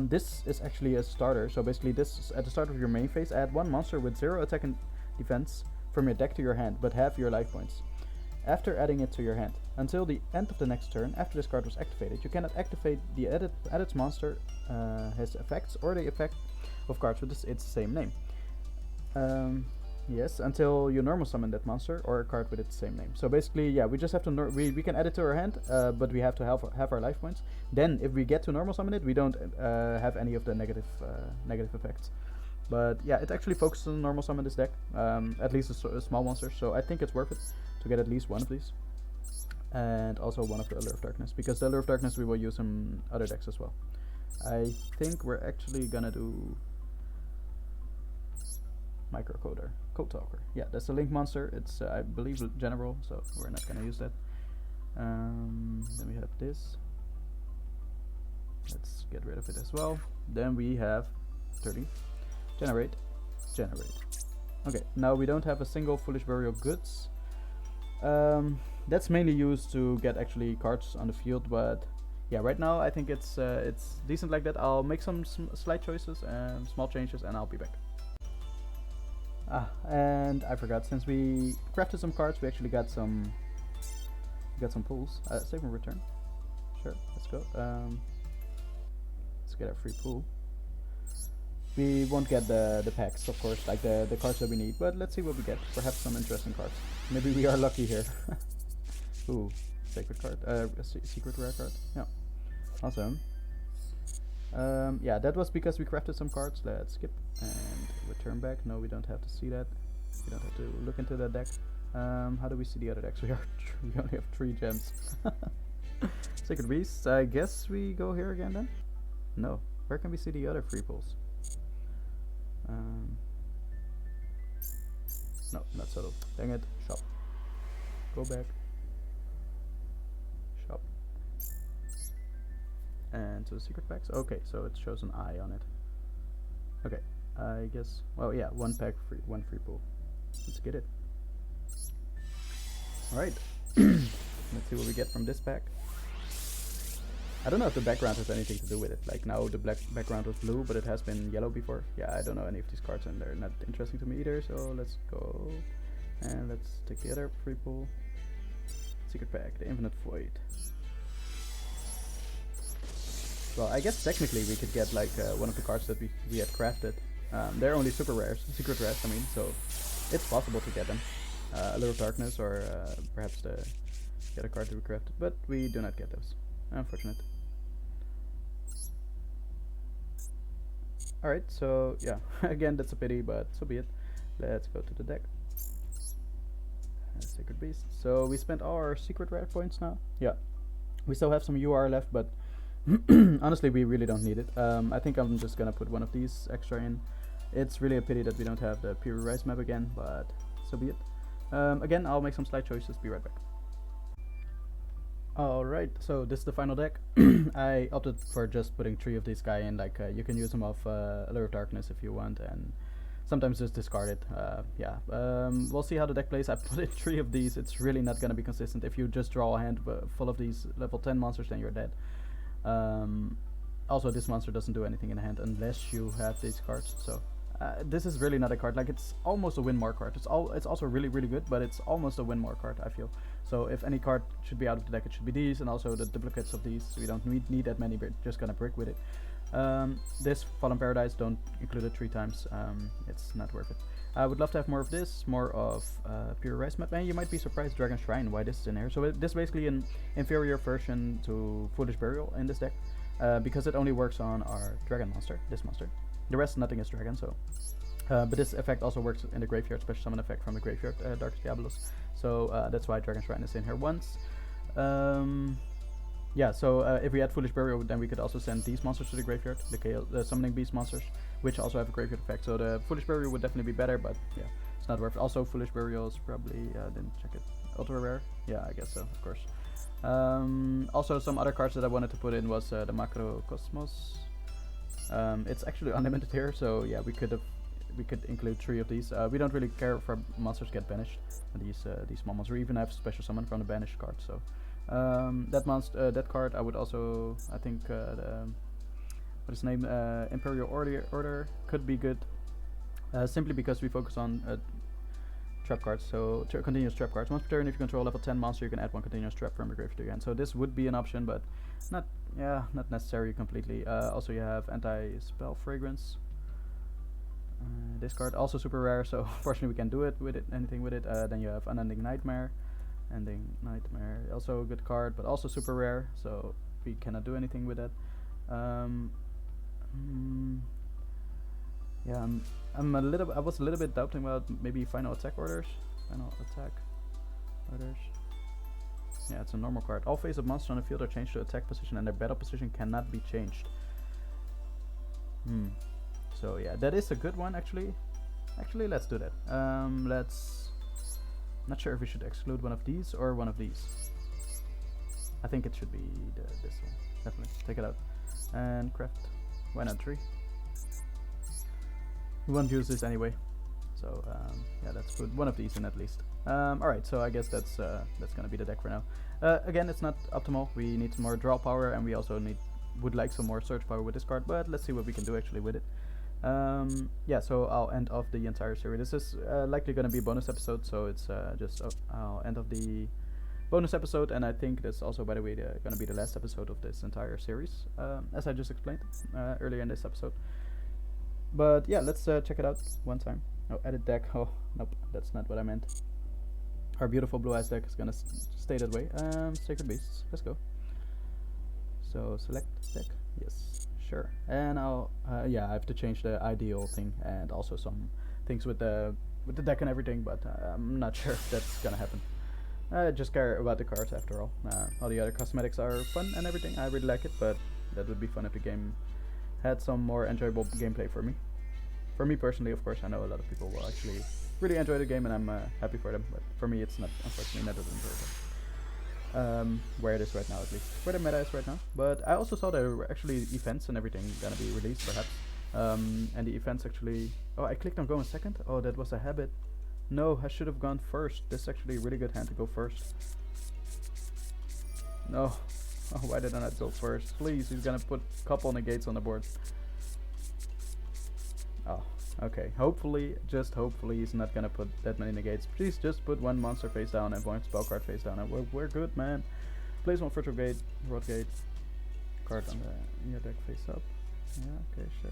This is actually a starter, so basically this is at the start of your main phase. Add 1 monster with 0 attack and defense from your deck to your hand, but half your life points. After adding it to your hand, until the end of the next turn, after this card was activated, you cannot activate the added monster, his effects, or the effect of cards with its same name. Yes, until you normal summon that monster or a card with its same name. So basically, yeah, we just have to we can add it to our hand, but we have to have our life points. Then, if we get to normal summon it, we don't have any of the negative effects. But yeah, it actually focuses on normal summon this deck, at least a small monster. So I think it's worth it to get at least 1 of these, and also 1 of the Allure of Darkness, because the Allure of Darkness we will use in other decks as well. I think we're actually gonna do Microcoder, Code Talker. Yeah, that's a Link monster. It's I believe general, so we're not gonna use that. Then we have this. Let's get rid of it as well. Then we have 30. Generate. Okay, now we don't have a single Foolish Burial Goods. That's mainly used to get actually cards on the field, but yeah, right now I think it's decent like that. I'll make some slight choices and small changes, and I'll be back. And I forgot, since we crafted some cards, we actually got some pools. Save and return. Sure, let's go. Let's get our free pool. We won't get the packs, of course, like the cards that we need, but let's see what we get. Perhaps some interesting cards. Maybe we are lucky here. Ooh, sacred card. Secret rare card. Yeah, awesome. Yeah, that was because we crafted some cards. Let's skip and return back. No, we don't have to see that. We don't have to look into that deck. How do we see the other decks? We only have 3 gems. Sacred Beasts. I guess we go here again then? No. Where can we see the other free pools? No, not subtle. Dang it. Shop. Go back. Shop. And to the secret packs. Okay, so it shows an eye on it. Okay, I guess. Well, yeah, 1 pack free, 1 free pool. Let's get it. Alright. Let's see what we get from this pack. I don't know if the background has anything to do with it. Like now the black background was blue, but it has been yellow before. Yeah, I don't know any of these cards and they're not interesting to me either. So let's go and let's take the other free pool. Secret pack, the Infinite Void. Well, I guess technically we could get like one of the cards that we had crafted. They're only super rares, secret rares, I mean, so it's possible to get them. A Little Darkness or perhaps the other card that we crafted, but we do not get those. Unfortunate. Alright, so yeah, again that's a pity, but so be it. Let's go to the deck. Sacred Beast. So we spent all our secret rare points now. Yeah, we still have some UR left, but honestly we really don't need it. I think I'm just gonna put one of these extra in. It's really a pity that we don't have the Pure Rise map again, but so be it. Again, I'll make some slight choices, be right back. Alright, so this is the final deck. I opted for just putting 3 of these guy in, like you can use them off Allure of Darkness if you want, and sometimes just discard it. Yeah, we'll see how the deck plays. I put in 3 of these. It's really not going to be consistent. If you just draw a hand full of these level 10 monsters, then you're dead. Also, this monster doesn't do anything in the hand unless you have these cards, so this is really not a card. Like, it's almost a win more card. It's also really good, but it's almost a win more card, I feel. So if any card should be out of the deck, it should be these, and also the duplicates of these. We don't need that many, we're just gonna brick with it. This Fallen Paradise, don't include it 3 times. It's not worth it. I would love to have more of this, more of Pure Rise map. And you might be surprised, Dragon Shrine, why this is in here. So this is basically an inferior version to Foolish Burial in this deck, because it only works on our Dragon monster, this monster. The rest, nothing is Dragon, so. But this effect also works in the graveyard, special summon effect from the graveyard, Darkest Diabolos. So that's why Dragon Shrine is in here once. Yeah, so if we had Foolish Burial, then we could also send these monsters to the graveyard, the Summoning Beast monsters, which also have a graveyard effect. So the Foolish Burial would definitely be better, but yeah, it's not worth it. Also, Foolish Burial is probably, didn't check it, ultra rare. Yeah, I guess so, of course. Also, some other cards that I wanted to put in was the Macro Cosmos. It's actually unlimited here, so yeah, we could include 3 of these. We don't really care if our monsters get banished. These small monsters. We even have special summon from the banished card. So that card I would also, I think what is his name, Imperial Order could be good. Simply because we focus on trap cards. So continuous trap cards. Once per turn, if you control level 10 monster, you can add 1 continuous trap from your graveyard to your hand. So this would be an option, but not necessary completely. Also, you have Anti-Spell Fragrance. This card also super rare, so unfortunately we can't do anything with it. Then you have Unending Nightmare. Ending Nightmare, also a good card, but also super rare, so we cannot do anything with that. Yeah, I was a little bit doubting about maybe Final Attack Orders. Yeah, it's a normal card. All face-up monsters on the field are changed to attack position, and their battle position cannot be changed. So yeah, that is a good one actually. Actually, let's do that. Not sure if we should exclude one of these or one of these. I think it should be this one. Definitely take it out and craft. Why not 3? We won't use this anyway. So yeah, let's put one of these in at least. Alright, so I guess that's gonna be the deck for now. Again, it's not optimal. We need some more draw power, and we also would like some more search power with this card. But let's see what we can do actually with it. Yeah, so I'll end off the entire series. This is likely going to be a bonus episode, so it's I'll end off the bonus episode, and I think this also, by the way, going to be the last episode of this entire series, as I just explained earlier in this episode. But yeah, let's check it out one time. Oh, edit deck. Oh, nope, that's not what I meant. Our beautiful blue eyes deck is gonna stay that way. Sacred Beasts. Let's go. So select deck. Yes, sure. And I'll yeah, I have to change the ideal thing and also some things with the deck and everything, but I'm not sure if that's gonna happen. I just care about the cards after all. All the other cosmetics are fun and everything. I really like it, but that would be fun if the game had some more enjoyable gameplay for me. For me personally, of course, I know a lot of people will actually really enjoy the game, and I'm happy for them. But for me, it's not, unfortunately, not as enjoyable. Where it is right now, at least. Where the meta is right now. But I also saw there were actually events and everything gonna be released, perhaps. And the events actually... Oh, I clicked on go in second? Oh, that was a habit. No, I should have gone first. This is actually a really good hand to go first. No. Oh, why did I not go first? Please, he's gonna put a couple negates on the board. Oh, okay. Hopefully, just hopefully, he's not gonna put that many negates. Please just put one monster face down and one spell card face down, and we're good, man. Place one virtual gate, rod gate, card on the your deck face up. Yeah, okay, sure.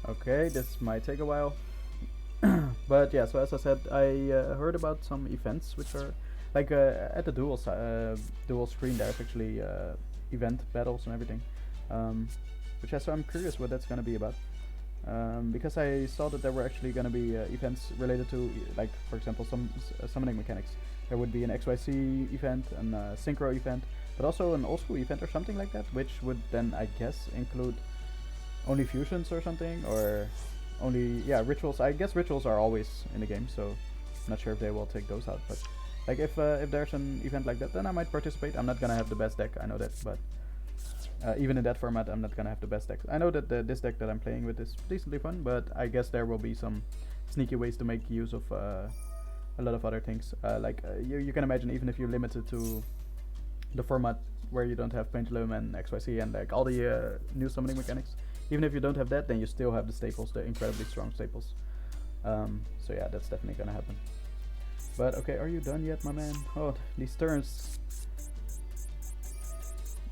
Okay, this might take a while. But yeah, so as I said, I heard about some events which are like at the Duel screen. There's actually event battles and everything, so I'm curious what that's gonna be about. Because I saw that there were actually gonna be events related to, like, for example, some summoning mechanics. There would be an XYZ event, and a synchro event, but also an old school event or something like that, which would then, I guess, include only fusions or something, or only, yeah, rituals. I guess rituals are always in the game, so I'm not sure if they will take those out. But like, if there's an event like that, then I might participate. I'm not gonna have the best deck, I know that, but even in that format, I'm not gonna have the best deck. I know that this deck that I'm playing with is decently fun, but I guess there will be some sneaky ways to make use of a lot of other things. You can imagine, even if you're limited to the format where you don't have Pendulum and XYZ and like all the new summoning mechanics, even if you don't have that, then you still have the staples, the incredibly strong staples. So yeah, that's definitely gonna happen. But okay, are you done yet, my man? Oh, these turns.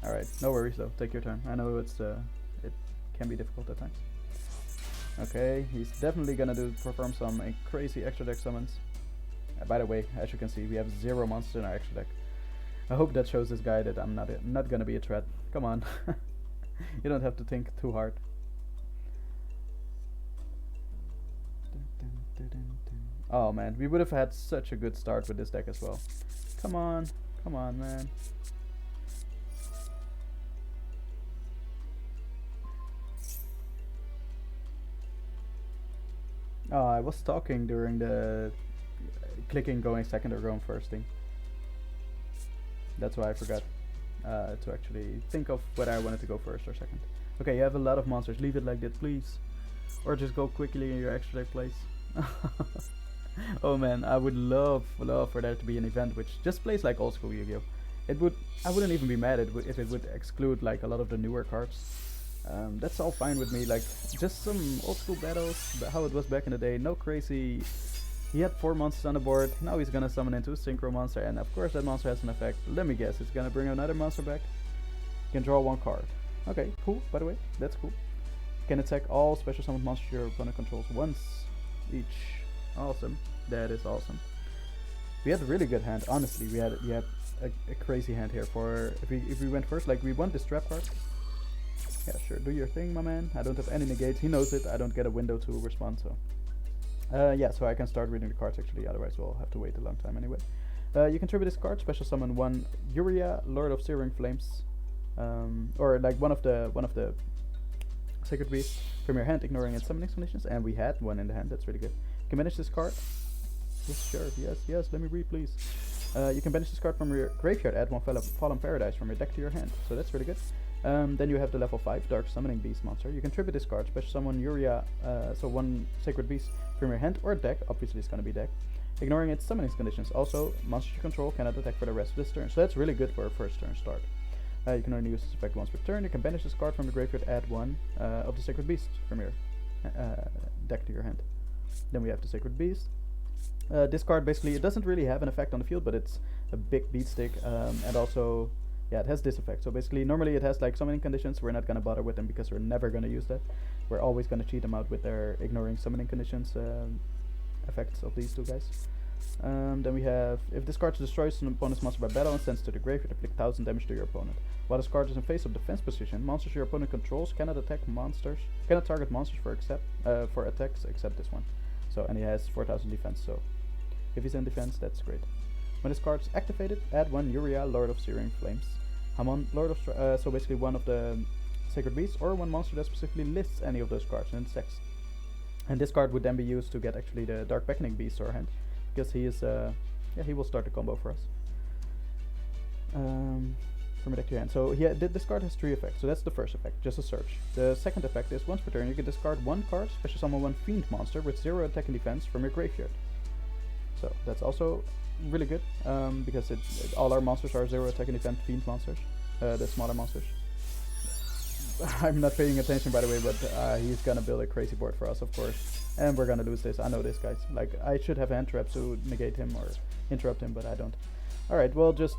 Alright, no worries though, take your time. I know it can be difficult at times. Okay, he's definitely gonna perform some crazy extra deck summons. By the way, as you can see, we have 0 monsters in our extra deck. I hope that shows this guy that I'm not gonna be a threat. Come on. You don't have to think too hard. Oh man, we would have had such a good start with this deck as well. Come on, man. Oh, I was talking during the clicking going second or going first thing. That's why I forgot to actually think of whether I wanted to go first or second. Okay, you have a lot of monsters. Leave it like that, please. Or just go quickly in your extra deck place. Oh man, I would love for there to be an event which just plays like old school Yu-Gi-Oh! I wouldn't even be mad if it would exclude like a lot of the newer cards. That's all fine with me. Like, just some old school battles, how it was back in the day. No crazy. He had 4 monsters on the board. Now he's gonna summon into a synchro monster, and of course that monster has an effect. Let me guess, it's gonna bring another monster back. You can draw 1 card. Okay, cool. By the way, that's cool. You can attack all special summoned monsters your opponent controls once each. Awesome. That is awesome. We had a really good hand. Honestly, we had a crazy hand here. For if we went first, like, we want this trap card. Yeah, sure. Do your thing, my man. I don't have any negates. He knows it. I don't get a window to respond, so. Yeah, so I can start reading the cards actually. Otherwise, we'll have to wait a long time anyway. You can tribute this card. Special summon 1 Uria, Lord of Searing Flames, or like one of the Sacred Beasts from your hand, ignoring its summoning conditions. And we had one in the hand. That's really good. You can banish this card. Yes, sure. Yes. Let me read, please. You can banish this card from your graveyard. Add 1 Fallen Paradise from your deck to your hand. So that's really good. Then you have the level 5 Dark Summoning Beast monster. You can tribute this card, special summon Uria, so 1 Sacred Beast from your hand or deck. Obviously it's going to be deck. Ignoring its summoning conditions. Also, monsters you control cannot attack for the rest of this turn. So that's really good for a first turn start. You can only use this effect once per turn. You can banish this card from the graveyard. Add 1 of the Sacred Beast from your deck to your hand. Then we have the Sacred Beast. This card basically, it doesn't really have an effect on the field, but it's a big beat stick, and also yeah, it has this effect. So basically, normally it has like summoning conditions. We're not gonna bother with them because we're never gonna use that. We're always gonna cheat them out with their ignoring summoning conditions effects of these two guys. Then we have, if this card destroys an opponent's monster by battle and sends to the graveyard, inflict 1000 damage to your opponent. While this card is in face of defense position, monsters your opponent controls cannot target monsters for attacks except this one. So, and he has 4000 defense, so if he's in defense, that's great. When this card is activated, add 1 Uriah, Lord of Searing Flames. Hamon, so basically one of the Sacred Beasts, or one monster that specifically lists any of those cards in its text. And this card would then be used to get actually the Dark Beckoning Beast to our hand, because he is, he will start the combo for us. From your deck to your hand. So this card has 3 effects. So that's the first effect, just a search. The second effect is once per turn you can discard 1 card, special summon 1 Fiend monster with 0 attack and defense from your graveyard. So that's also really good, because all our monsters are 0 attack and defense Fiend monsters, the smaller monsters. I'm not paying attention, by the way, but he's gonna build a crazy board for us, of course. And we're gonna lose this. I know this, guys. Like, I should have hand traps to negate him or interrupt him, but I don't. Alright, we'll just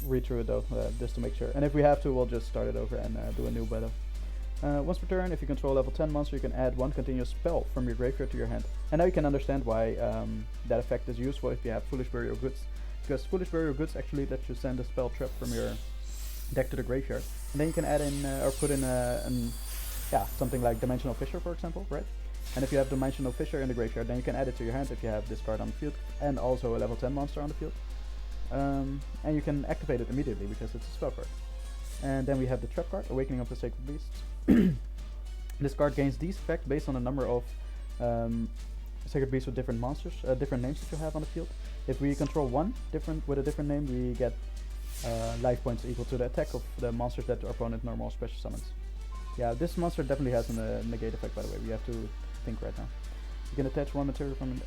read through it though, just to make sure. And if we have to, we'll just start it over and do a new battle. Once per turn, if you control level 10 monster, you can add 1 continuous spell from your graveyard to your hand. And now you can understand why that effect is useful if you have Foolish Burial Goods. Because Foolish Burial Goods actually lets you send a spell trap from your deck to the graveyard. And then you can add in, or put in something like Dimensional Fissure, for example, right? And if you have Dimensional Fissure in the graveyard, then you can add it to your hand if you have this card on the field, and also a level 10 monster on the field. And you can activate it immediately because it's a spell card. And then we have the Trap card, Awakening of the Sacred Beasts. This card gains these effects based on the number of Sacred Beasts with different monsters, different names that you have on the field. If we control one with a different name, we get life points equal to the attack of the monsters that our opponent normal special summons. Yeah, this monster definitely has a negate effect, by the way. We have to think right now. You can attach 1 material from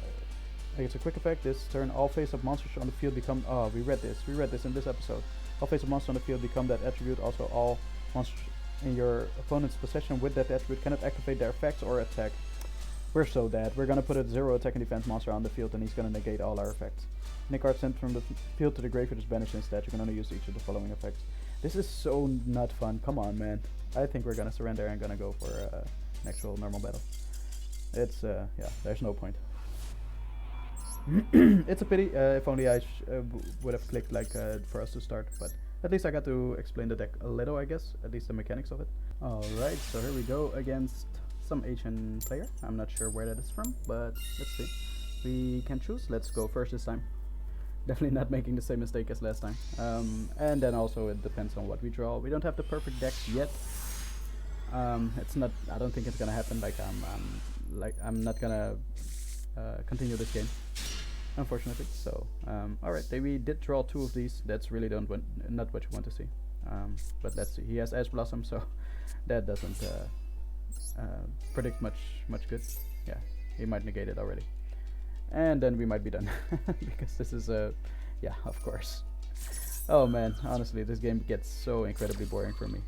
it's a quick effect. This turn, all face-up monsters on the field become... Oh, we read this in this episode. All face-up monsters on the field become that attribute. Also, all monsters in your opponent's possession with that attribute cannot activate their effects or attack. We're so dead. We're gonna put a 0 attack and defense monster on the field, and he's gonna negate all our effects. Any card sent from the field to the graveyard is banished instead. You can only use each of the following effects. This is so not fun. Come on, man. I think we're gonna surrender and gonna go for an actual normal battle. It's there's no point. It's a pity. If only I would have clicked like for us to start, but at least I got to explain the deck a little, I guess. At least the mechanics of it. Alright, so here we go against some Asian player. I'm not sure where that is from, but let's see. We can choose. Let's go first this time. Definitely not making the same mistake as last time. And then also it depends on what we draw. We don't have the perfect deck yet. It's not. I don't think it's gonna happen. I'm not gonna continue this game, unfortunately. So alright, we did draw 2 of these. That's really not what you want to see. But let's see. He has Ash Blossom, so that doesn't predict much good. Yeah, he might negate it already, and then we might be done because this is yeah, of course. Oh man, honestly, this game gets so incredibly boring for me.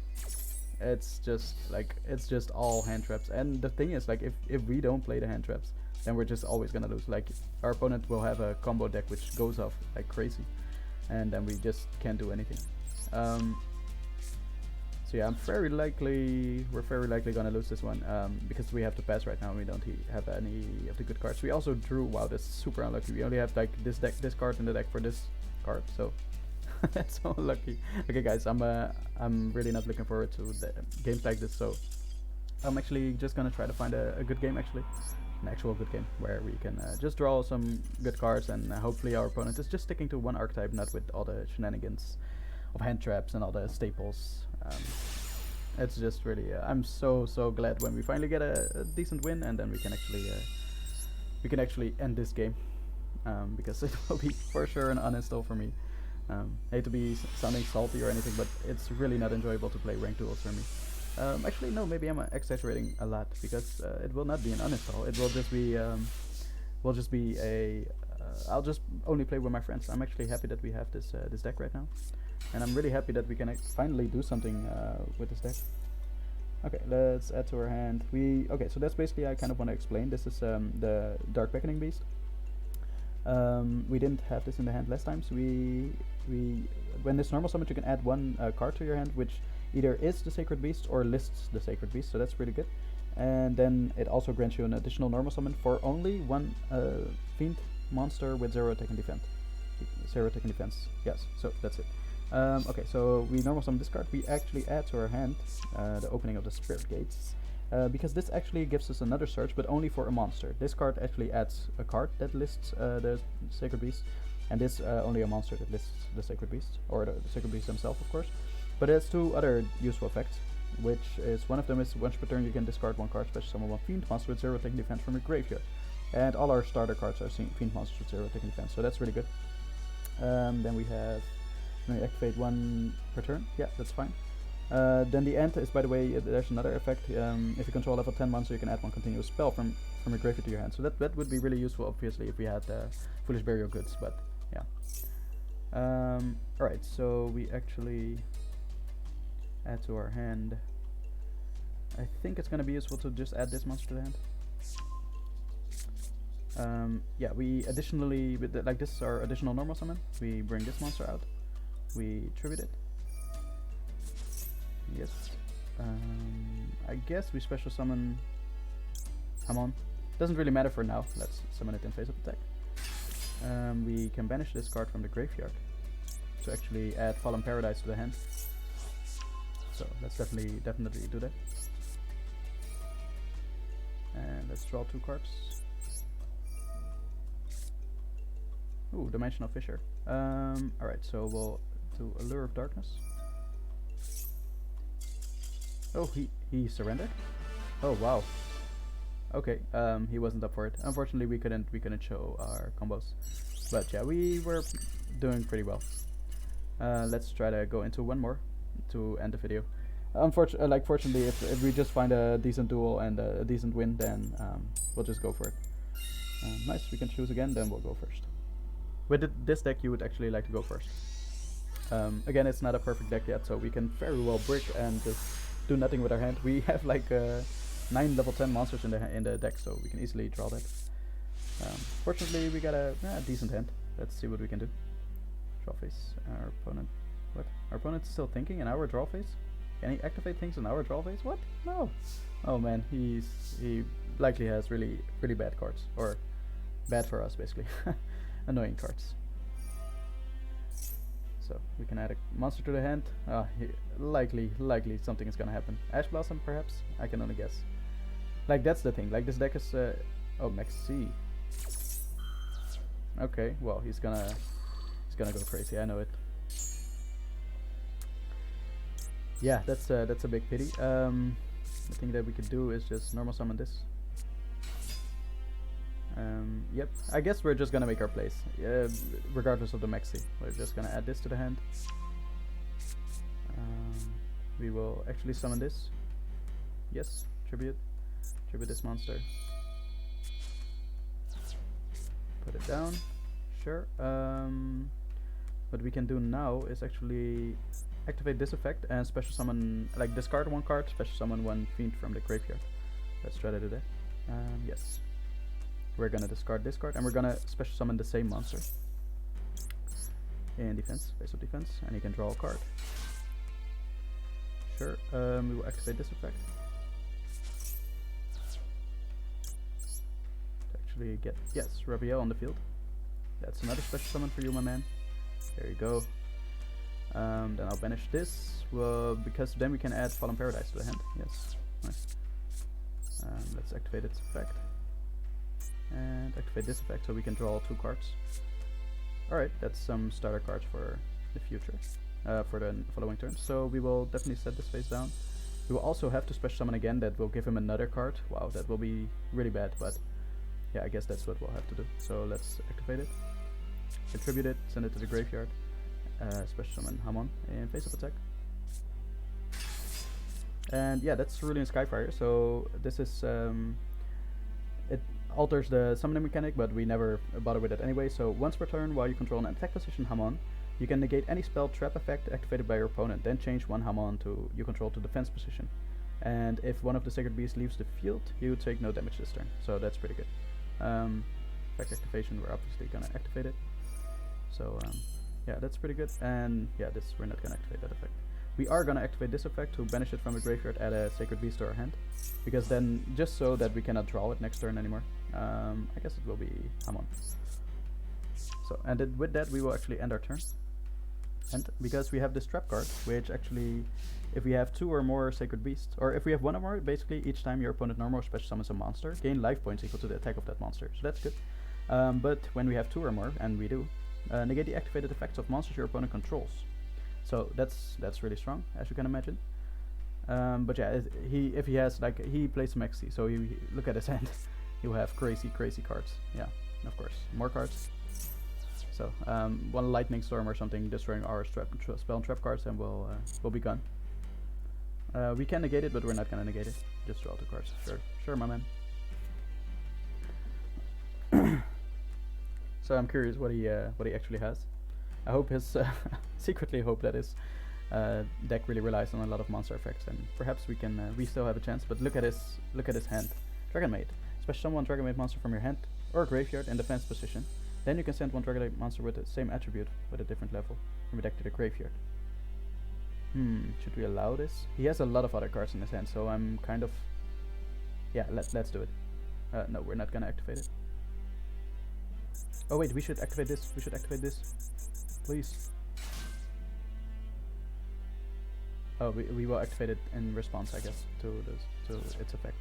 It's just all hand traps, and the thing is, like, if we don't play the hand traps, then we're just always gonna lose. Like, our opponent will have a combo deck which goes off like crazy, and then we just can't do anything. So yeah, we're very likely gonna lose this one, because we have to pass right now and we don't have any of the good cards. We also drew, wow, that's super unlucky. We only have like this card in the deck for this card, so that's so unlucky. Okay guys, I'm really not looking forward to games like this, so I'm actually just gonna try to find a good game, actually. An actual good game where we can just draw some good cards, and hopefully our opponent is just sticking to one archetype, not with all the shenanigans of hand traps and all the staples. It's just really I'm so glad when we finally get a decent win, and then we can actually end this game, because it will be for sure an uninstall for me. Hate to be sounding salty or anything, but it's really not enjoyable to play ranked duels for me. Actually no, maybe I'm exaggerating a lot, because it will not be an uninstall. It will just be I'll just only play with my friends. I'm actually happy that we have this deck right now, and I'm really happy that we can finally do something with this deck. Okay, let's add to our hand. Okay, so that's basically, I kind of want to explain. This is the Dark Beckoning Beast. We didn't have this in the hand last time, so we when this normal summon, you can add one card to your hand, which either is the Sacred Beast or lists the Sacred Beast, so that's really good. And then it also grants you an additional normal summon for only one Fiend monster with 0 attack and defense. 0 attack and defense, yes, so that's it. Okay, so we normal summon this card. We actually add to our hand the Opening of the Spirit Gates. Because this actually gives us another search, but only for a monster. This card actually adds a card that lists the Sacred Beast, and this only a monster that lists the Sacred Beast, or the Sacred Beast himself, of course. But it has two other useful effects, which is one of them is once per turn you can discard one card, special summon one Fiend monster with 0 attack and defense from your graveyard. And all our starter cards are Fiend monsters with 0 attack and defense, so that's really good. Then we have, when we activate one per turn, yeah, that's fine. Then the end is, by the way, there's another effect. If you control level 10 monster, you can add one continuous spell from your graveyard to your hand. So that would be really useful, obviously, if we had Foolish Burial Goods, but yeah. Alright, so we actually add to our hand. I think it's going to be useful to just add this monster to the hand. Yeah, we additionally, with like this is our additional normal summon, we bring this monster out, we tribute it. Yes. I guess we special summon Hamon. Doesn't really matter for now. Let's summon it in face of attack. We can banish this card from the graveyard to actually add Fallen Paradise to the hand. So let's definitely do that. And let's draw 2 cards. Ooh, Dimensional Fissure. Alright, so we'll do Allure of Darkness. Oh, he surrendered? Oh wow. Okay, he wasn't up for it. Unfortunately, we couldn't show our combos. But yeah, we were doing pretty well. Let's try to go into one more to end the video. Fortunately, if we just find a decent duel and a decent win, then we'll just go for it. Nice, we can choose again, then we'll go first. With this deck, you would actually like to go first. Again, it's not a perfect deck yet, so we can very well brick and just do nothing with our hand. We have like 9 level 10 monsters in the deck, so we can easily draw that. Fortunately, we got a decent hand. Let's see what we can do. Draw phase. Our opponent. What? Our opponent's still thinking in our draw phase? Can he activate things in our draw phase? What? No. Oh man, he likely has really bad cards, or bad for us basically. Annoying cards. So we can add a monster to the hand. Likely something is gonna happen. Ash Blossom, perhaps? I can only guess. Like, that's the thing. Like, this deck is oh, Max C. Okay, well, he's gonna go crazy. I know it. Yeah, that's a big pity. The thing that we could do is just normal summon this. Yep, I guess we're just gonna make our plays, regardless of the maxi. We're just gonna add this to the hand. We will actually summon this. Yes, tribute this monster. Put it down. Sure. What we can do now is actually activate this effect and special summon, like discard one card, special summon one Fiend from the graveyard. Let's try to do that. Yes. We're gonna discard this card and we're gonna special summon the same monster in defense, face of defense, and you can draw a card. Sure, we will activate this effect to actually get, yes, Rabiel on the field. That's another special summon for you, my man. There you go. Then I'll banish this, because then we can add Fallen Paradise to the hand. Yes, nice. Let's activate its effect. And activate this effect so we can draw 2 cards. Alright, that's some starter cards for the future, for the following turn. So we will definitely set this face down. We will also have to special summon again. That will give him another card. Wow, that will be really bad, but yeah, I guess that's what we'll have to do. So let's activate it, attribute it, send it to the graveyard, special summon Hamon in face of attack. And yeah, that's Cerulean Skyfire. So this is it alters the summoning mechanic, but we never bother with it anyway. So once per turn, while you control an attack position Hamon, you can negate any spell trap effect activated by your opponent, then change one Hamon to you control to defense position. And if one of the Sacred Beasts leaves the field, you take no damage this turn. So that's pretty good. effect activation, we're obviously gonna activate it. So yeah, that's pretty good. And yeah, this we're not gonna activate that effect. We are gonna activate this effect to banish it from the graveyard, add a Sacred Beast to our hand, because then just so that we cannot draw it next turn anymore. I guess it will be Hamon. So and with that we will actually end our turn. And because we have this trap card, which actually, if we have 2 or more Sacred Beasts, or if we have 1 or more, basically each time your opponent normal special summons a monster, gain life points equal to the attack of that monster. So that's good. But when we have 2 or more, and we do, negate the activated effects of monsters your opponent controls. So that's really strong, as you can imagine. But yeah, if he has like he plays Maxi, so he look at his hand, he'll have crazy cards. Yeah, of course, more cards. So one lightning storm or something destroying our spell and trap cards, and we'll be gone. We can negate it, but we're not gonna negate it. Just draw 2 cards. Sure, my man. So I'm curious what he actually has. I hope his secretly hope that his deck really relies on a lot of monster effects, and perhaps we still have a chance. But look at his hand. Dragon Maid. Special summon one Dragon Maid monster from your hand or graveyard in defense position. Then you can send one Dragon Maid monster with the same attribute with a different level from your deck to the graveyard. Should we allow this? He has a lot of other cards in his hand, so I'm kind of, yeah. Let's do it. No, we're not gonna activate it. Oh wait, we should activate this. Please. Oh, we will activate it in response, I guess, to its effect.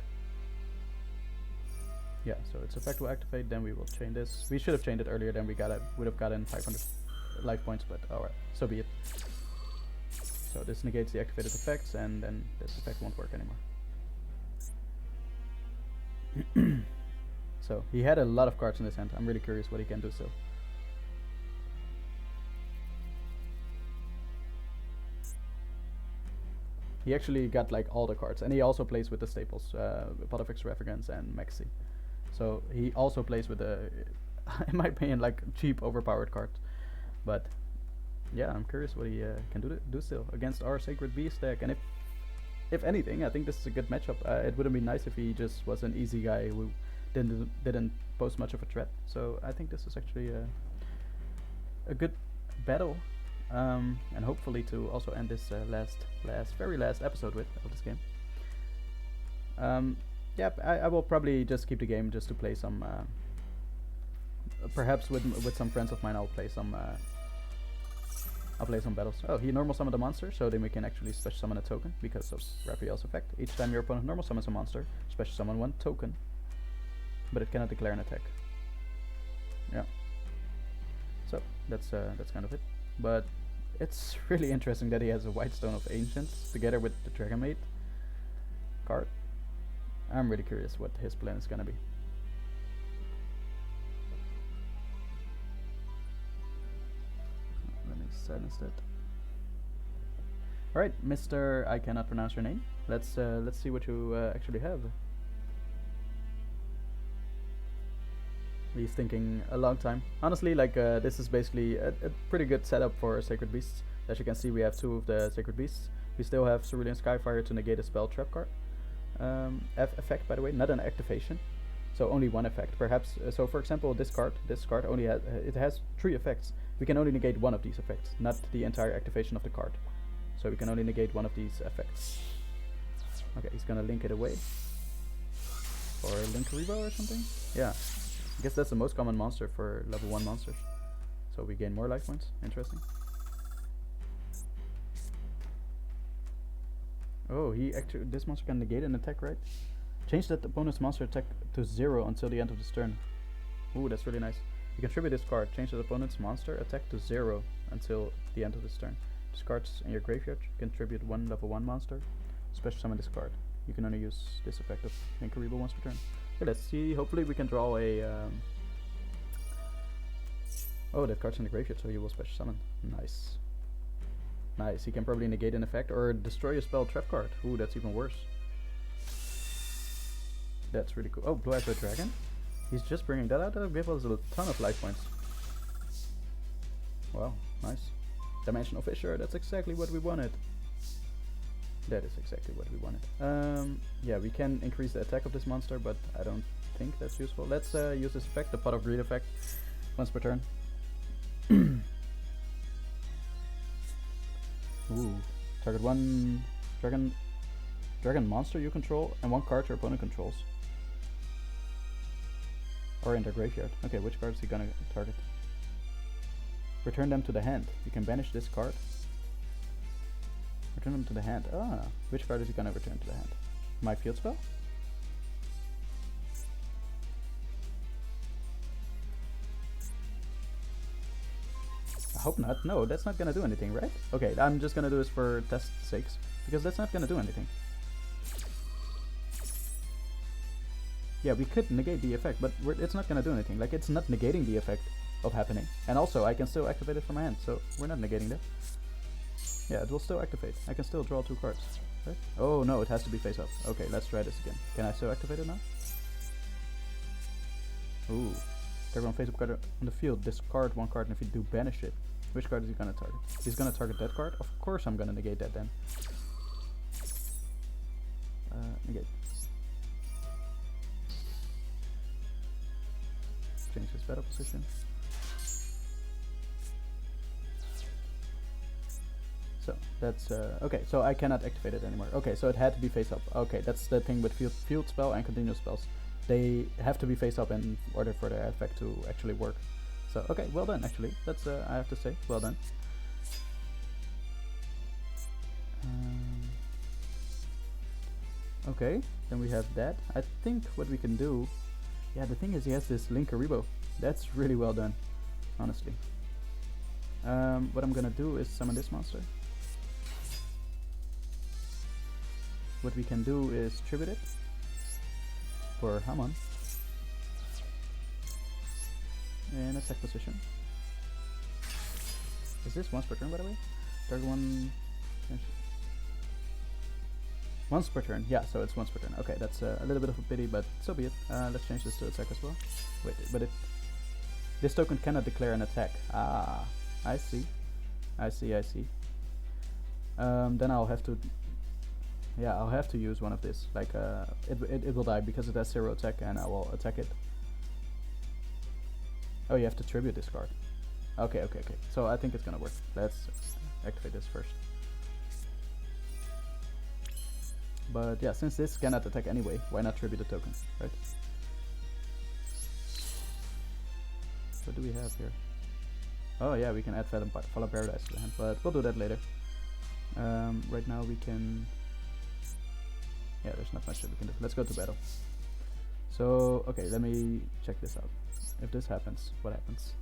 Yeah, so its effect will activate, then we will chain this. We should have chained it earlier, then we would have gotten 500 life points, but alright, so be it. So this negates the activated effects, and then this effect won't work anymore. So he had a lot of cards in his hand. I'm really curious what he can do still. He actually got like all the cards, and he also plays with the staples, Pot of Extravagance and Maxi. So he also plays with the, in my opinion, like cheap, overpowered cards. But yeah, I'm curious what he can do still against our Sacred Beast deck. And if anything, I think this is a good matchup. It wouldn't be nice if he just was an easy guy who didn't pose much of a threat. So I think this is actually a good battle, and hopefully to also end this very last episode of this game. Yeah, I will probably just keep the game just to play some. Perhaps with some friends of mine, I'll play some battles. Oh, he normal summoned a monster, so then we can actually special summon a token because of Raphael's effect. Each time your opponent normal summons a monster, special summon 1 token, but it cannot declare an attack. Yeah. So that's kind of it. But it's really interesting that he has a White Stone of Ancients together with the Dragon Maid card. I'm really curious what his plan is gonna be. Let me silence that. Alright, Mr. I cannot pronounce your name. Let's see what you actually have. He's thinking a long time. Honestly, like this is basically a pretty good setup for Sacred Beasts. As you can see, we have 2 of the Sacred Beasts. We still have Cerulean Skyfire to negate a spell trap card. Effect, by the way, not an activation, so only 1 effect. Perhaps so. For example, this card only has 3 effects. We can only negate 1 of these effects, not the entire activation of the card. So we can only negate 1 of these effects. Okay, he's gonna link it away, or link Revo or something. Yeah, I guess that's the most common monster for level 1 monsters. So we gain more life points. Interesting. Oh, this monster can negate an attack, right? Change that opponent's monster attack to 0 until the end of this turn. Ooh, that's really nice. You contribute this card. Change that opponent's monster attack to 0 until the end of this turn. This card's in your graveyard. Contribute 1 level 1 monster. Special summon this card. You can only use this effect of Linkaribo once per turn. Okay, let's see. Hopefully we can draw a... Oh, that card's in the graveyard, so you will special summon. Nice. Nice, he can probably negate an effect or destroy a spell trap card. Ooh, that's even worse. That's really cool. Oh, Blue Eyes Red Dragon. He's just bringing that out. That'll give us a ton of life points. Wow, nice. Dimensional Fissure, that's exactly what we wanted. That is exactly what we wanted. Yeah, we can increase the attack of this monster, but I don't think that's useful. Let's use this effect, the Pot of Greed effect, once per turn. Ooh. Target one dragon monster you control and one card your opponent controls. Or in their graveyard. Okay, which card is he gonna target? Return them to the hand. You can banish this card. Return them to the hand. Ah, which card is he gonna return to the hand? My field spell? I hope not. No, that's not gonna do anything, right? Okay, I'm just gonna do this for test sakes, because that's not gonna do anything. Yeah, we could negate the effect, but it's not gonna do anything. Like, it's not negating the effect of happening. And also, I can still activate it from my hand, so we're not negating that. Yeah, it will still activate. I can still draw 2 cards, right? Oh no, it has to be face up. Okay, let's try this again. Can I still activate it now? Ooh. Everyone face up card on the field, discard 1 card, and if you do, banish it. Which card is he gonna target? He's gonna target that card? Of course I'm gonna negate that then. Negate. Change his battle position. So that's okay, so I cannot activate it anymore. Okay, so it had to be face up. Okay, that's the thing with field spell and continuous spells. They have to be face up in order for the effect to actually work. So okay, well done actually. That's I have to say, well done. Okay, then we have that. I think what we can do, yeah, the thing is he has this Linkaribo. That's really well done, honestly. What I'm gonna do is summon this monster. What we can do is tribute it for Hamon in attack position. Is this once per turn, by the way? Third one. Once per turn, yeah, so it's once per turn. Okay, that's a little bit of a pity, but so be it. Let's change this to attack as well. Wait, but this token cannot declare an attack. Ah, I see. I see. Then I'll have to. Yeah, I'll have to use one of this. Like, it will die because it has 0 attack, and I will attack it. Oh, you have to tribute this card. Okay. So I think it's gonna work. Let's activate this first. But yeah, since this cannot attack anyway, why not tribute the token, right? What do we have here? Oh yeah, we can add Fallen Paradise to the hand, but we'll do that later. Right now we can... Yeah, there's not much that we can do. Let's go to battle. So, okay, let me check this out. If this happens, what happens?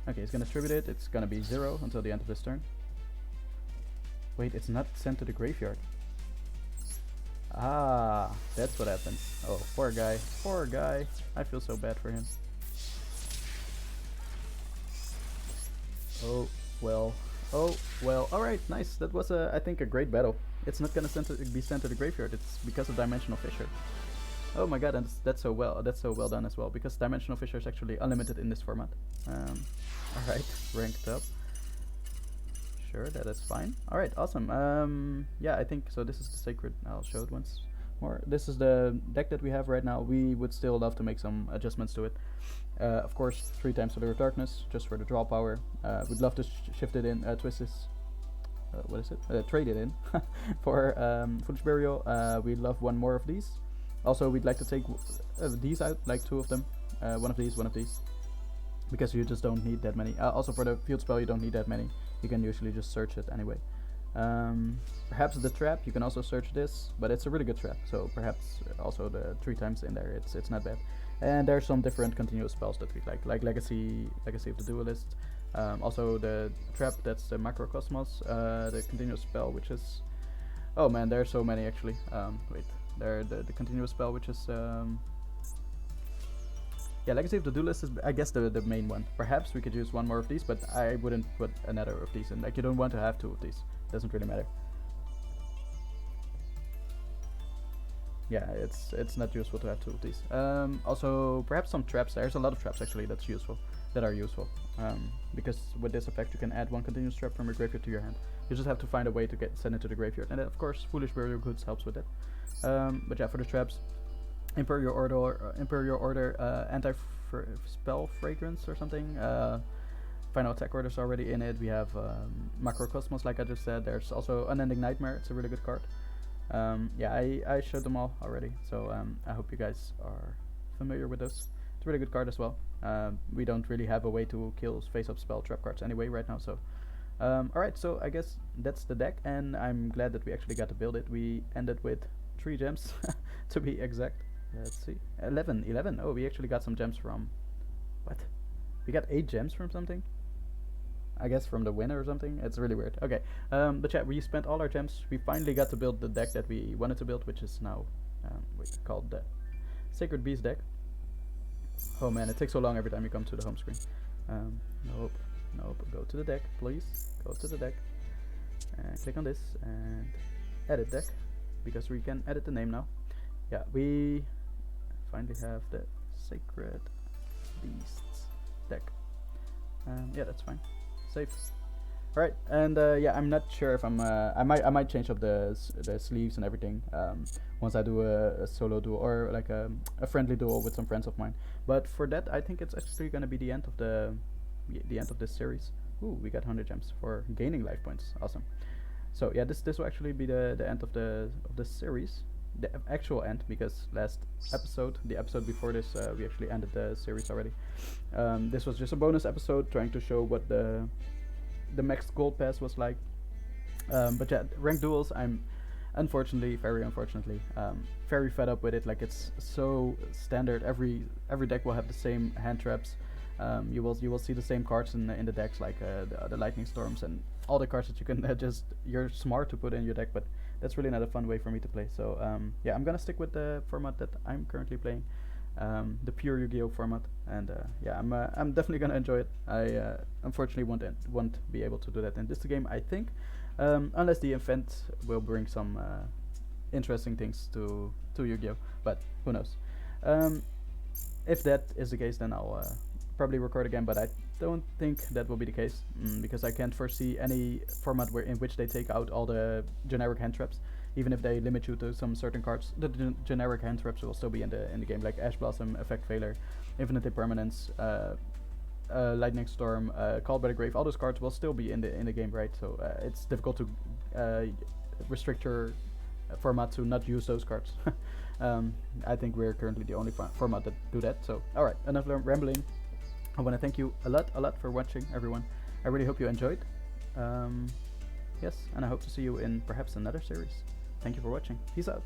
Okay, he's gonna tribute it. It's gonna be 0 until the end of his turn. Wait, it's not sent to the graveyard. Ah, that's what happens. Oh, poor guy. Poor guy. I feel so bad for him. Oh, well. Oh, well. Alright, nice. That was, I think, a great battle. It's not gonna be sent to the graveyard. It's because of Dimensional Fissure. Oh my god, and that's so well done as well, because Dimensional Fissure is actually unlimited in this format. Alright, ranked up. Sure, that is fine. Alright, awesome. Yeah, I think so. This is the Sacred. I'll show it once more. This is the deck that we have right now. We would still love to make some adjustments to it. Of course, 3 times Cellular Darkness, just for the draw power. We'd love to shift it in, twist this. What is it? Trade it in for Foolish Burial. We'd love 1 more of these. Also, we'd like to take these out, like 2 of them. One of these, because you just don't need that many. Also, for the field spell, you don't need that many. You can usually just search it anyway. Perhaps the trap, you can also search this, but it's a really good trap. So perhaps also the 3 times in there, it's not bad. And there's some different continuous spells that we like Legacy of the Duelist. Also the trap, that's the Macrocosmos. The continuous spell, which is, oh man, there are so many actually. Wait, there the continuous spell, which is yeah, Legacy of the Duelist is, I guess, the main one. Perhaps we could use 1 more of these, but I wouldn't put another of these in. Like, you don't want to have 2 of these. Doesn't really matter. Yeah, it's not useful to have 2 of these. Also, perhaps some traps. There's a lot of traps actually that are useful. Because with this effect, you can add 1 continuous trap from your graveyard to your hand. You just have to find a way to send it to the graveyard, and then, of course, Foolish Burial Goods helps with it. But yeah, for the traps, Imperial Order anti-spell fragrance or something. Final attack orders already in it. We have Macrocosmos, like I just said. There's also Unending Nightmare. It's a really good card. Yeah, I showed them all already, so I hope you guys are familiar with those. It's a really good card as well. We don't really have a way to kill face-up spell trap cards anyway right now, so alright, so I guess that's the deck, and I'm glad that we actually got to build it. We ended with 3 gems to be exact. Let's see, 11. Oh, we actually got some gems from what? We got 8 gems from something, I guess from the winner or something. It's really weird. Okay, but yeah, we spent all our gems. We finally got to build the deck that we wanted to build, which is now called the Sacred Beast deck. Oh man, it takes so long every time you come to the home screen. Nope. Go to the deck, please. Go to the deck and click on this and edit deck, because we can edit the name now. Yeah, we finally have the Sacred Beasts deck. Yeah, that's fine. Save. Alright, and yeah, I'm not sure if I might change up the sleeves and everything once I do a solo duel or like a friendly duel with some friends of mine. But for that, I think it's actually gonna be the end of the end of this series. Ooh, we got 100 gems for gaining life points. Awesome. So yeah, this will actually be the end of the series, the actual end, because last episode, the episode before this, we actually ended the series already. This was just a bonus episode trying to show what the max gold pass was like. But yeah, ranked duels, I'm very unfortunately, very fed up with it. Like, it's so standard. Every deck will have the same hand traps. You will see the same cards in the decks, like the lightning storms and all the cards that you can you're smart to put in your deck, but that's really not a fun way for me to play. So yeah, I'm gonna stick with the format that I'm currently playing, the pure Yu-Gi-Oh format, and yeah, I'm definitely gonna enjoy it. I unfortunately won't be able to do that in this game, I think, unless the event will bring some interesting things to Yu-Gi-Oh, but who knows. If that is the case, then I'll probably record again, but I don't think that will be the case, because I can't foresee any format in which they take out all the generic hand traps. Even if they limit you to some certain cards, the generic hand traps will still be in the game, like Ash Blossom, Effect Failure, Infinite Impermanence, Lightning Storm, Called by the Grave. All those cards will still be in the game, right? So it's difficult to restrict your format to not use those cards. I think we're currently the only format that do that. So alright, enough rambling. I want to thank you a lot for watching, everyone. I really hope you enjoyed. Yes, and I hope to see you in perhaps another series. Thank you for watching. Peace out.